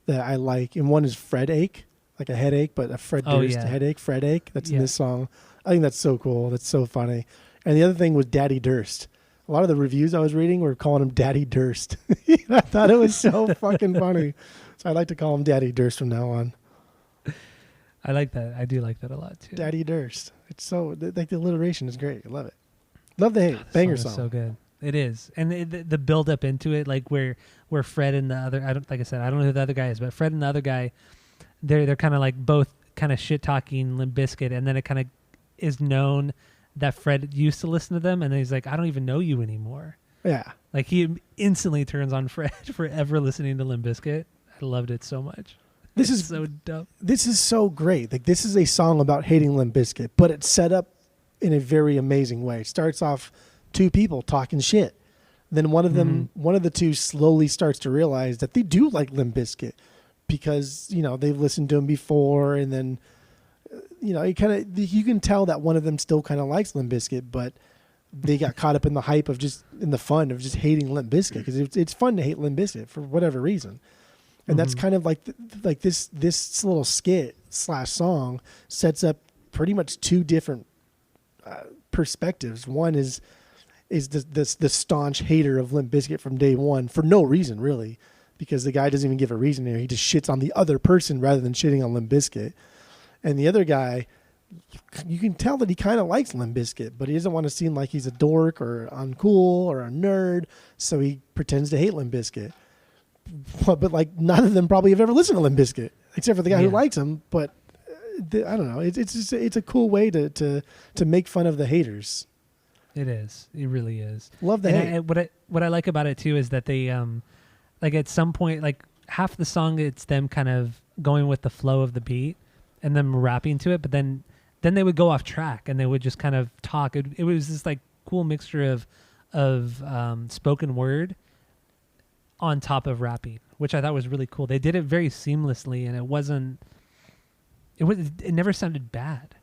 that I like, and one is Fred Ache, like a headache, but a Fred Durst headache, Fred Ache. That's in this song. I think that's so cool. That's so funny. And the other thing was Daddy Durst. A lot of the reviews I was reading were calling him Daddy Durst. I thought it was so fucking funny. So I like to call him Daddy Durst from now on. I like that. I do like that a lot too. Daddy Durst. It's so, like, the alliteration is great. I love it. Love the Hate. Banger song. So good. It is. And the build up into it, like where Fred and the other, like I said, I don't know who the other guy is, but Fred and the other guy, they're kind of like both kind of shit talking Limp Bizkit, and then it kind of is known that Fred used to listen to them, and then he's like, I don't even know you anymore. Yeah. Like he instantly turns on Fred forever listening to Limp Bizkit. I loved it so much. This It's is so dumb. This is so great. Like this is a song about hating Limp Bizkit, but it's set up in a very amazing way. It starts off two people talking shit. Then one of them, one of the two slowly starts to realize that they do like Limp Bizkit because, they've listened to him before. And then, you can tell that one of them still kind of likes Limp Bizkit, but they got caught up in the hype of in the fun of just hating Limp Bizkit because it's fun to hate Limp Bizkit for whatever reason. And that's kind of like this little skit / song sets up pretty much two different perspectives. One is the staunch hater of Limp Bizkit from day one for no reason really, because the guy doesn't even give a reason here. He just shits on the other person rather than shitting on Limp Bizkit. And the other guy, you can tell that he kind of likes Limp Bizkit, but he doesn't want to seem like he's a dork or uncool or a nerd, so he pretends to hate Limp Bizkit. But like none of them probably have ever listened to Limp Bizkit, except for the guy who likes him. But I don't know. It's a cool way to make fun of the haters. It is. It really is. Love the hate. What I like about it too is that they like at some point, like half the song, it's them kind of going with the flow of the beat and them rapping to it, but then they would go off track and they would just kind of talk. It was this like cool mixture of spoken word on top of rapping, which I thought was really cool. They did it very seamlessly, and it never sounded bad.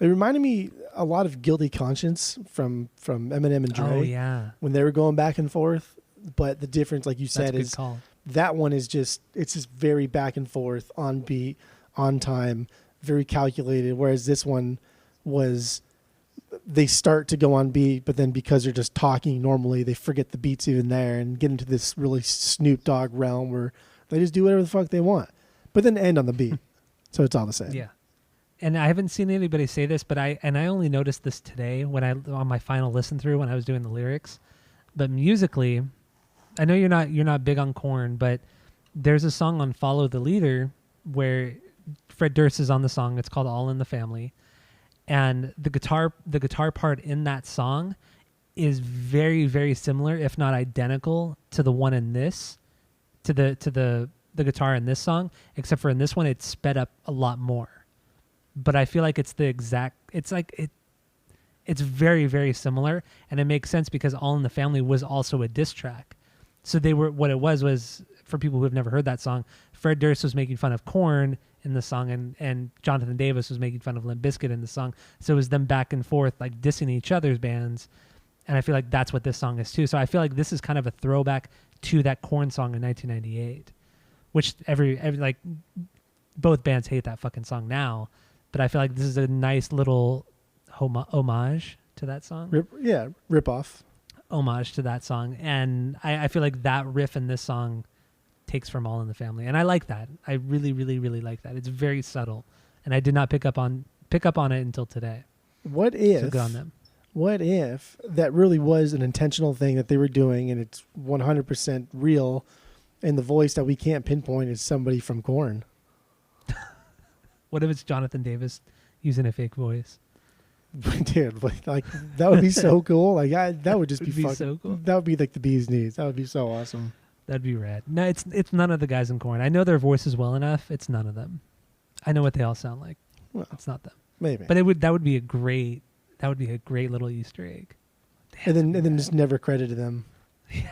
It reminded me a lot of Guilty Conscience from Eminem and Dre. Oh yeah, when they were going back and forth. But the difference, like you said, That's a is good call. That one is it's just very back and forth, on beat, on time, very calculated. Whereas this one was, they start to go on beat, but then because they're just talking normally, they forget the beat's even there and get into this really Snoop Dogg realm where they just do whatever the fuck they want, but then end on the beat. So it's all the same. Yeah. And I haven't seen anybody say this, but I only noticed this today on my final listen through when I was doing the lyrics. But musically, I know you're not big on Korn, but there's a song on Follow the Leader where Fred Durst is on the song. It's called All in the Family. And the guitar part in that song is very, very similar, if not identical, to the one in this, to the guitar in this song, except for in this one it's sped up a lot more. But I feel like it's very, very similar, and it makes sense because All in the Family was also a diss track. So what it was for people who have never heard that song, Fred Durst was making fun of Korn in the song, and Jonathan Davis was making fun of Limp Bizkit in the song. So it was them back and forth, like dissing each other's bands. And I feel like that's what this song is too. So I feel like this is kind of a throwback to that Korn song in 1998, which every like both bands hate that fucking song now. But I feel like this is a nice little homage to that song. Rip off. Homage to that song. And I feel like that riff in this song takes from All in the Family. And I like that. I really, really, really like that. It's very subtle. And I did not pick up on it until today. What if, so good on them. What if that really was an intentional thing that they were doing and it's 100% real, and the voice that we can't pinpoint is somebody from Korn? What if it's Jonathan Davis using a fake voice? Dude, like that would be so cool. Like that would just be fucking. So cool. That would be like the bee's knees. That would be so awesome. That'd be rad. No, it's none of the guys in Korn. I know their voices well enough. It's none of them. I know what they all sound like. Well, it's not them. Maybe. But that would be a great little Easter egg. And then just never credited them. Yeah.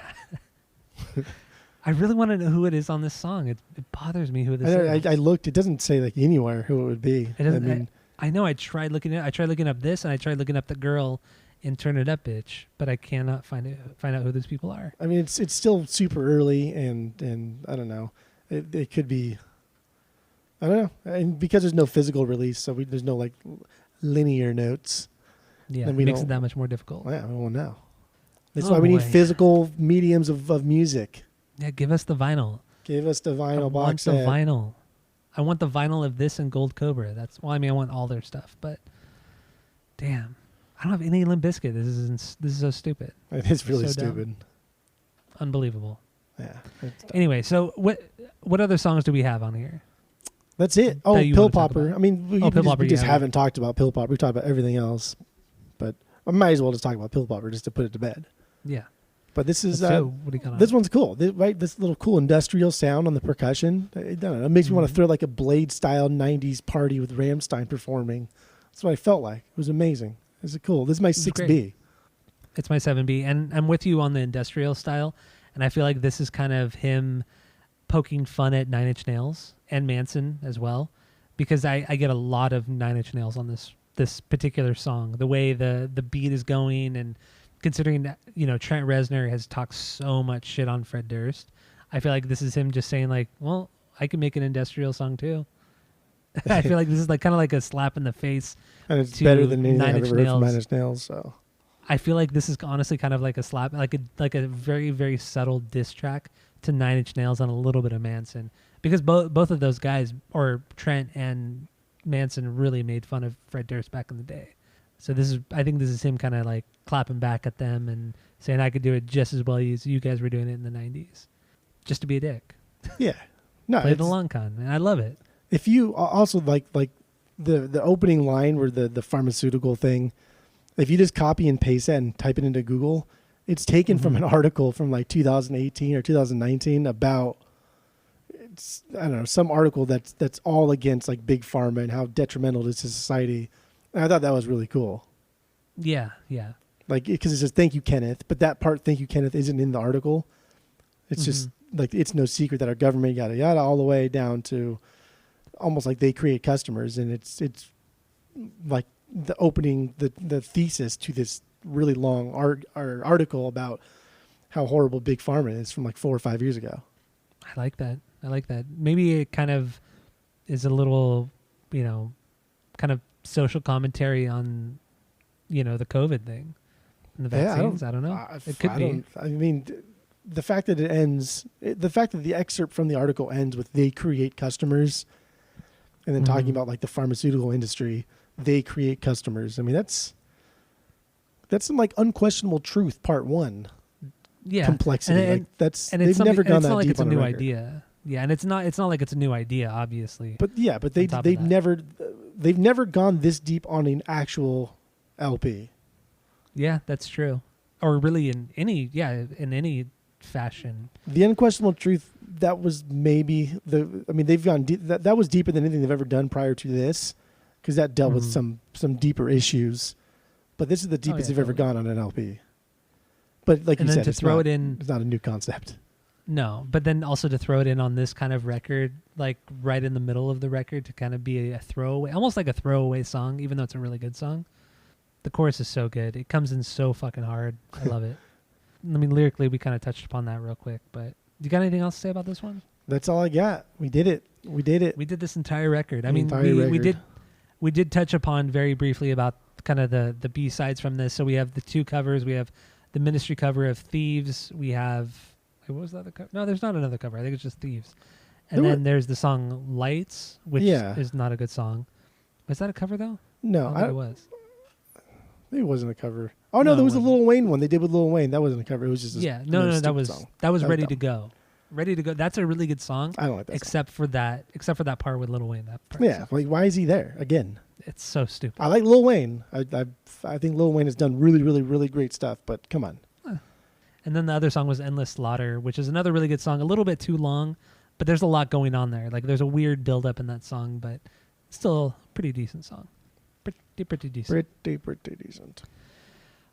I really want to know who it is on this song. It bothers me who this is. I looked. It doesn't say like anywhere who it would be. It doesn't. I know. I tried looking up this, and I tried looking up the girl in Turn It Up, Bitch, but I cannot find out who those people are. I mean, it's still super early, and I don't know. It could be. I don't know, and because there's no physical release, so there's no like linear notes. Yeah, it makes it that much more difficult. Yeah, we won't know. That's why we need physical mediums of music. Yeah, give us the vinyl. Give us the vinyl box set. I want the vinyl. I want the vinyl of this and Gold Cobra. I want all their stuff, but damn, I don't have any Limp Bizkit. This is so stupid. It's really so stupid. Dumb. Unbelievable. Yeah. Anyway, so what other songs do we have on here? That's it. Oh, Pill Popper. I mean, we just haven't talked about Pill Popper. We talked about everything else, but I might as well just talk about Pill Popper just to put it to bed. Yeah. But this is So, what do you got on this it? one's cool. Right, this little cool industrial sound on the percussion. I don't know. It makes me want to throw like a Blade style '90s party with Rammstein performing. That's what I felt like. It was amazing. This is cool. This is my 6B. It's my 7B, and I'm with you on the industrial style, and I feel like this is kind of him poking fun at Nine Inch Nails and Manson as well, because I get a lot of Nine Inch Nails on this particular song. The way the beat is going, and considering that, you know, Trent Reznor has talked so much shit on Fred Durst, I feel like this is him just saying like, well, I can make an industrial song too. I feel like this is like kind of like a slap in the face. And it's to better than anything Nine I've Inch ever heard from Nails. 9 Inch Nails. So I feel like this is honestly kind of like a slap, like a very, very subtle diss track to Nine Inch Nails on a little bit of Manson, because both of those guys, or Trent and Manson, really made fun of Fred Durst back in the day. So I think this is him kind of like clapping back at them and saying I could do it just as well as you guys were doing it in the 90s, just to be a dick. yeah, no, Play it's, the long con, and I love it. if you also like the opening line where the pharmaceutical thing, if you just copy and paste that and type it into Google, it's taken from an article from like 2018 or 2019 about I don't know, some article that's all against like big pharma and how detrimental it is to society. And I thought that was really cool. Yeah. Like, because it says "Thank you, Kenneth," but that part "Thank you, Kenneth" isn't in the article. It's just like it's no secret that our government yada yada all the way down to almost like they create customers, and it's like the opening the thesis to this really long article about how horrible big pharma is from like 4 or 5 years ago. I like that. Maybe it kind of is a little, you know, kind of social commentary on, you know, the COVID thing and the vaccines. I don't know. It could be. I mean, the fact that the fact that the excerpt from the article ends with "they create customers," and then talking about like the pharmaceutical industry, they create customers. I mean, that's some like unquestionable truth. Part one. Yeah. Complexity. And They've never gone that like deep it's a on new record. idea. Yeah, and it's not like it's a new idea, obviously. But they've never gone this deep on an actual LP. Yeah, that's true. Or really in any fashion. The unquestionable truth, that was maybe they've gone deep, that was deeper than anything they've ever done prior to this, because that dealt with some deeper issues. But this is the deepest they've ever gone on an LP. But like and you then said, it's not a new concept. No, but then also to throw it in on this kind of record, like right in the middle of the record, to kind of be a throwaway, almost like a throwaway song, even though it's a really good song. The chorus is so good. It comes in so fucking hard. I love it. I mean, lyrically, we kind of touched upon that real quick, but you got anything else to say about this one? That's all I got. We did it. We did this entire record. I The mean, entire we did touch upon very briefly about kind of the B-sides from this. So we have the two covers. We have the Ministry cover of Thieves. We have... What was the other cover? No, there's not another cover. I think it's just Thieves. And then there's the song Lights, which is not a good song. Was that a cover, though? No, I don't think it was. Maybe it wasn't a cover. Oh, no, there was a Lil Wayne one they did with Lil Wayne. That wasn't a cover. It was just that was song. Ready to Go. Ready to Go. That's a really good song. I don't like that except for that part with Lil Wayne. That part. Yeah, like why is he there again? It's so stupid. I like Lil Wayne. I think Lil Wayne has done really, really, really great stuff, but come on. And then the other song was Endless Slaughter, which is another really good song. A little bit too long, but there's a lot going on there. Like there's a weird build up in that song, but still a pretty decent song. Pretty decent. Pretty decent.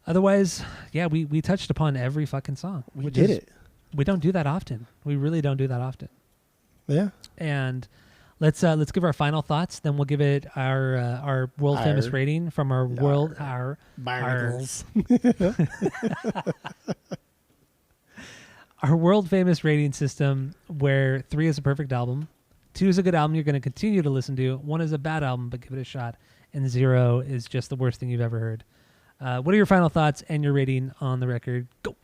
Otherwise, yeah, we touched upon every fucking song. We did it. We don't do that often. We really don't do that often. Yeah. And let's give our final thoughts. Then we'll give it our world famous rating from our Barnacles. Our world famous rating system, where 3 is a perfect album, 2 is a good album you're going to continue to listen to, 1 is a bad album but give it a shot, and 0 is just the worst thing you've ever heard. What are your final thoughts and your rating on the record? Go.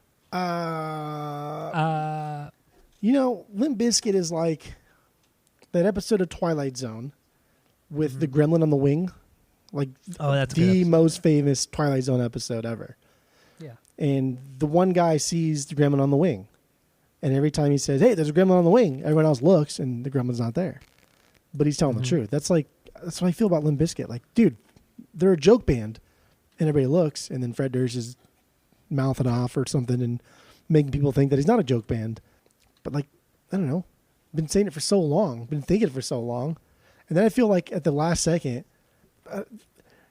Limp Bizkit is like that episode of Twilight Zone with the gremlin on the wing. Like that's the most famous Twilight Zone episode ever. Yeah. And the one guy sees the gremlin on the wing. And every time he says, "Hey, there's a gremlin on the wing," everyone else looks and the gremlin's not there. But he's telling the truth. That's what I feel about Limp Bizkit. Like, dude, they're a joke band. And everybody looks, and then Fred Durst is mouthing off or something, and making people think that he's not a joke band. But like, I don't know, been saying it for so long, been thinking it for so long, and then I feel like at the last second,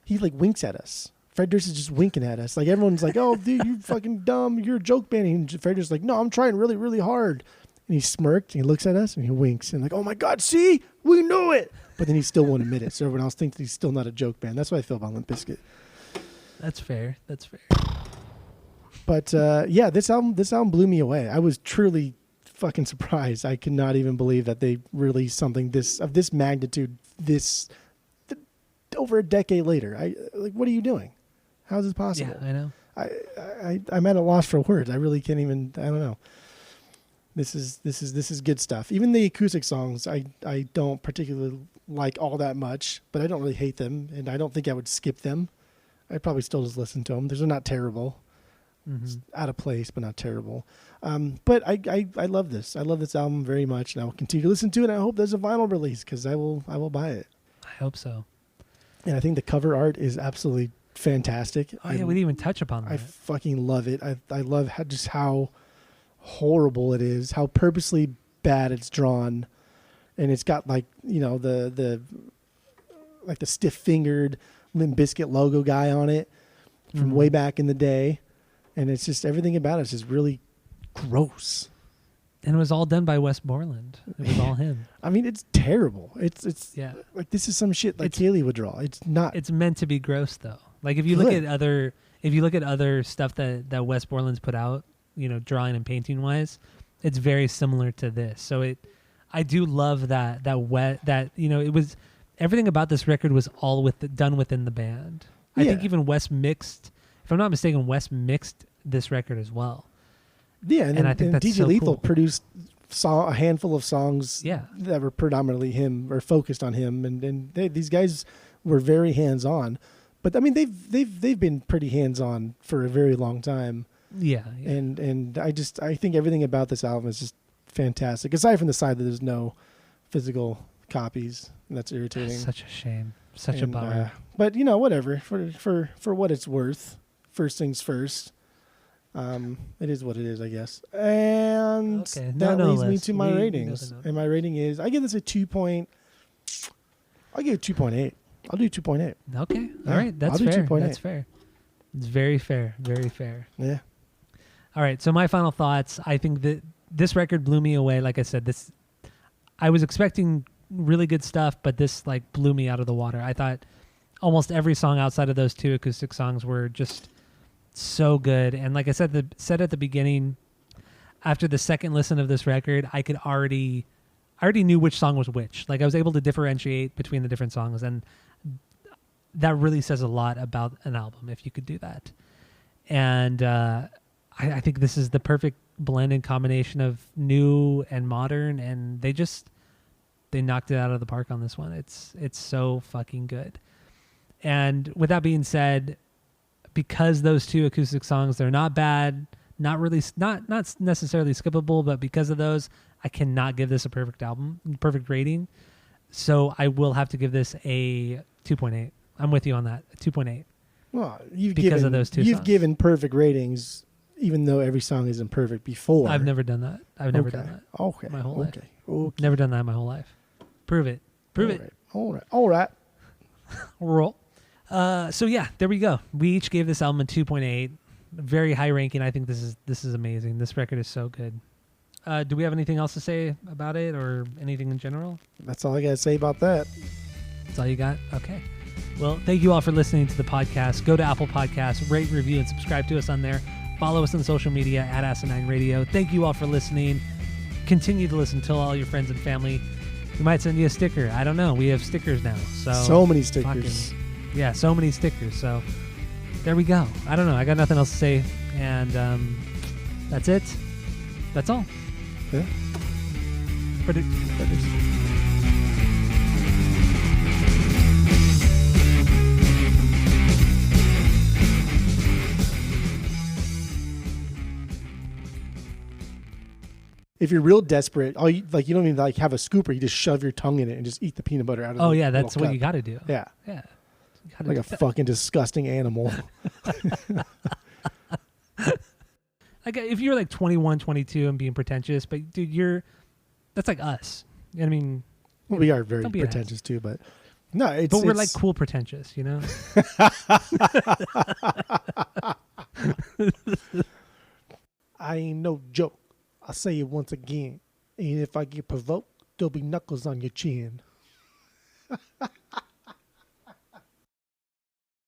he like winks at us. Fred Durst is just winking at us. Like everyone's like, "Oh, dude, you fucking dumb. You're a joke band." And Fred Durst is like, "No, I'm trying really, really hard." And he smirked and he looks at us and he winks and like, "Oh my God, see, we knew it." But then he still won't admit it. So everyone else thinks he's still not a joke band. That's what I feel about Limp Bizkit. That's fair. That's fair. But yeah, this album blew me away. I was truly fucking surprised. I could not even believe that they released something of this magnitude over a decade later. What are you doing? How is this possible? Yeah, I know. I'm at a loss for words. I really can't even. I don't know. This is good stuff. Even the acoustic songs, I don't particularly like all that much, but I don't really hate them, and I don't think I would skip them. I'd probably still just listen to them. They're not terrible. Mm-hmm. It's out of place, but not terrible. But I love this. I love this album very much, and I will continue to listen to it. And I hope there's a vinyl release because I will buy it. I hope so. And I think the cover art is absolutely fantastic. Oh yeah, we didn't even touch upon that. I fucking love it. I love how horrible it is, how purposely bad it's drawn, and it's got like, you know, the stiff fingered Limp Bizkit logo guy on it from way back in the day, and it's just everything about it's just really gross. And it was all done by Wes Borland. It was all him. I mean, it's terrible. It's yeah. Like this is some shit like Kaylee would draw. It's not. It's meant to be gross though. Like if you look at other stuff that Wes Borland's put out, you know, drawing and painting wise, it's very similar to this. So I do love that you know, it was everything about this record was all done within the band. I think even Wes mixed, if I'm not mistaken, Wes mixed this record as well. Yeah, and I think that's DJ so Lethal cool. produced a handful of songs Yeah. that were predominantly him or focused on him, and these guys were very hands on. But I mean, they've been pretty hands on for a very long time. Yeah. And I think everything about this album is just fantastic. Aside from the side that there's no physical copies, and that's irritating. Such a shame. Such a bummer. But you know, whatever. For what it's worth, first things first. It is what it is, I guess. And that leads me to my ratings. And my rating is, I give this a 2. I'll give it 2.8. I'll do 2.8. Okay. All right. That's I'll do fair. 2.8. That's fair. It's very fair. Very fair. Yeah. All right. So my final thoughts. I think that this record blew me away. Like I said, I was expecting really good stuff, but this like blew me out of the water. I thought almost every song outside of those 2 acoustic songs were just so good. And like I said at the beginning, after the second listen of this record, I already knew which song was which. Like I was able to differentiate between the different songs, and that really says a lot about an album if you could do that. And I think this is the perfect blend and combination of new and modern, and they knocked it out of the park on this one. It's so fucking good. And with that being said, because those 2 acoustic songs, they're not bad, not necessarily skippable, but because of those, I cannot give this a perfect rating. So I will have to give this a 2.8. I'm with you on that, 2.8. Well, of those 2 you've songs. given perfect ratings, even though every song isn't perfect before. I've never done that. I've never done that. Okay. My whole life. Okay. Never done that in my whole life. Prove it. All right. Roll. So yeah, there we go. We each gave this album a 2.8. Very high ranking. I think this is amazing. This record is so good. Do we have anything else to say about it or anything in general? That's all I got to say about that. That's all you got? Okay. Well, thank you all for listening to the podcast. Go to Apple Podcasts, rate, review, and subscribe to us on there. Follow us on social media at Asinine Radio. Thank you all for listening. Continue to listen. Tell all your friends and family. We might send you a sticker. I don't know. We have stickers now. So many stickers. Yeah, so many stickers. So there we go. I don't know. I got nothing else to say. And that's it. That's all. Yeah. If you're real desperate, you don't even like have a scooper. You just shove your tongue in it and just eat the peanut butter out of it. Oh yeah, that's what you got to do. Yeah. Yeah. Like a fucking disgusting animal. I guess if you're like 21, 22 and being pretentious, but dude, that's like us. I mean, well, we are very don't be an pretentious too, but no, it's but we're like cool pretentious, you know. I ain't no joke. I'll say it once again. And if I get provoked, there'll be knuckles on your chin.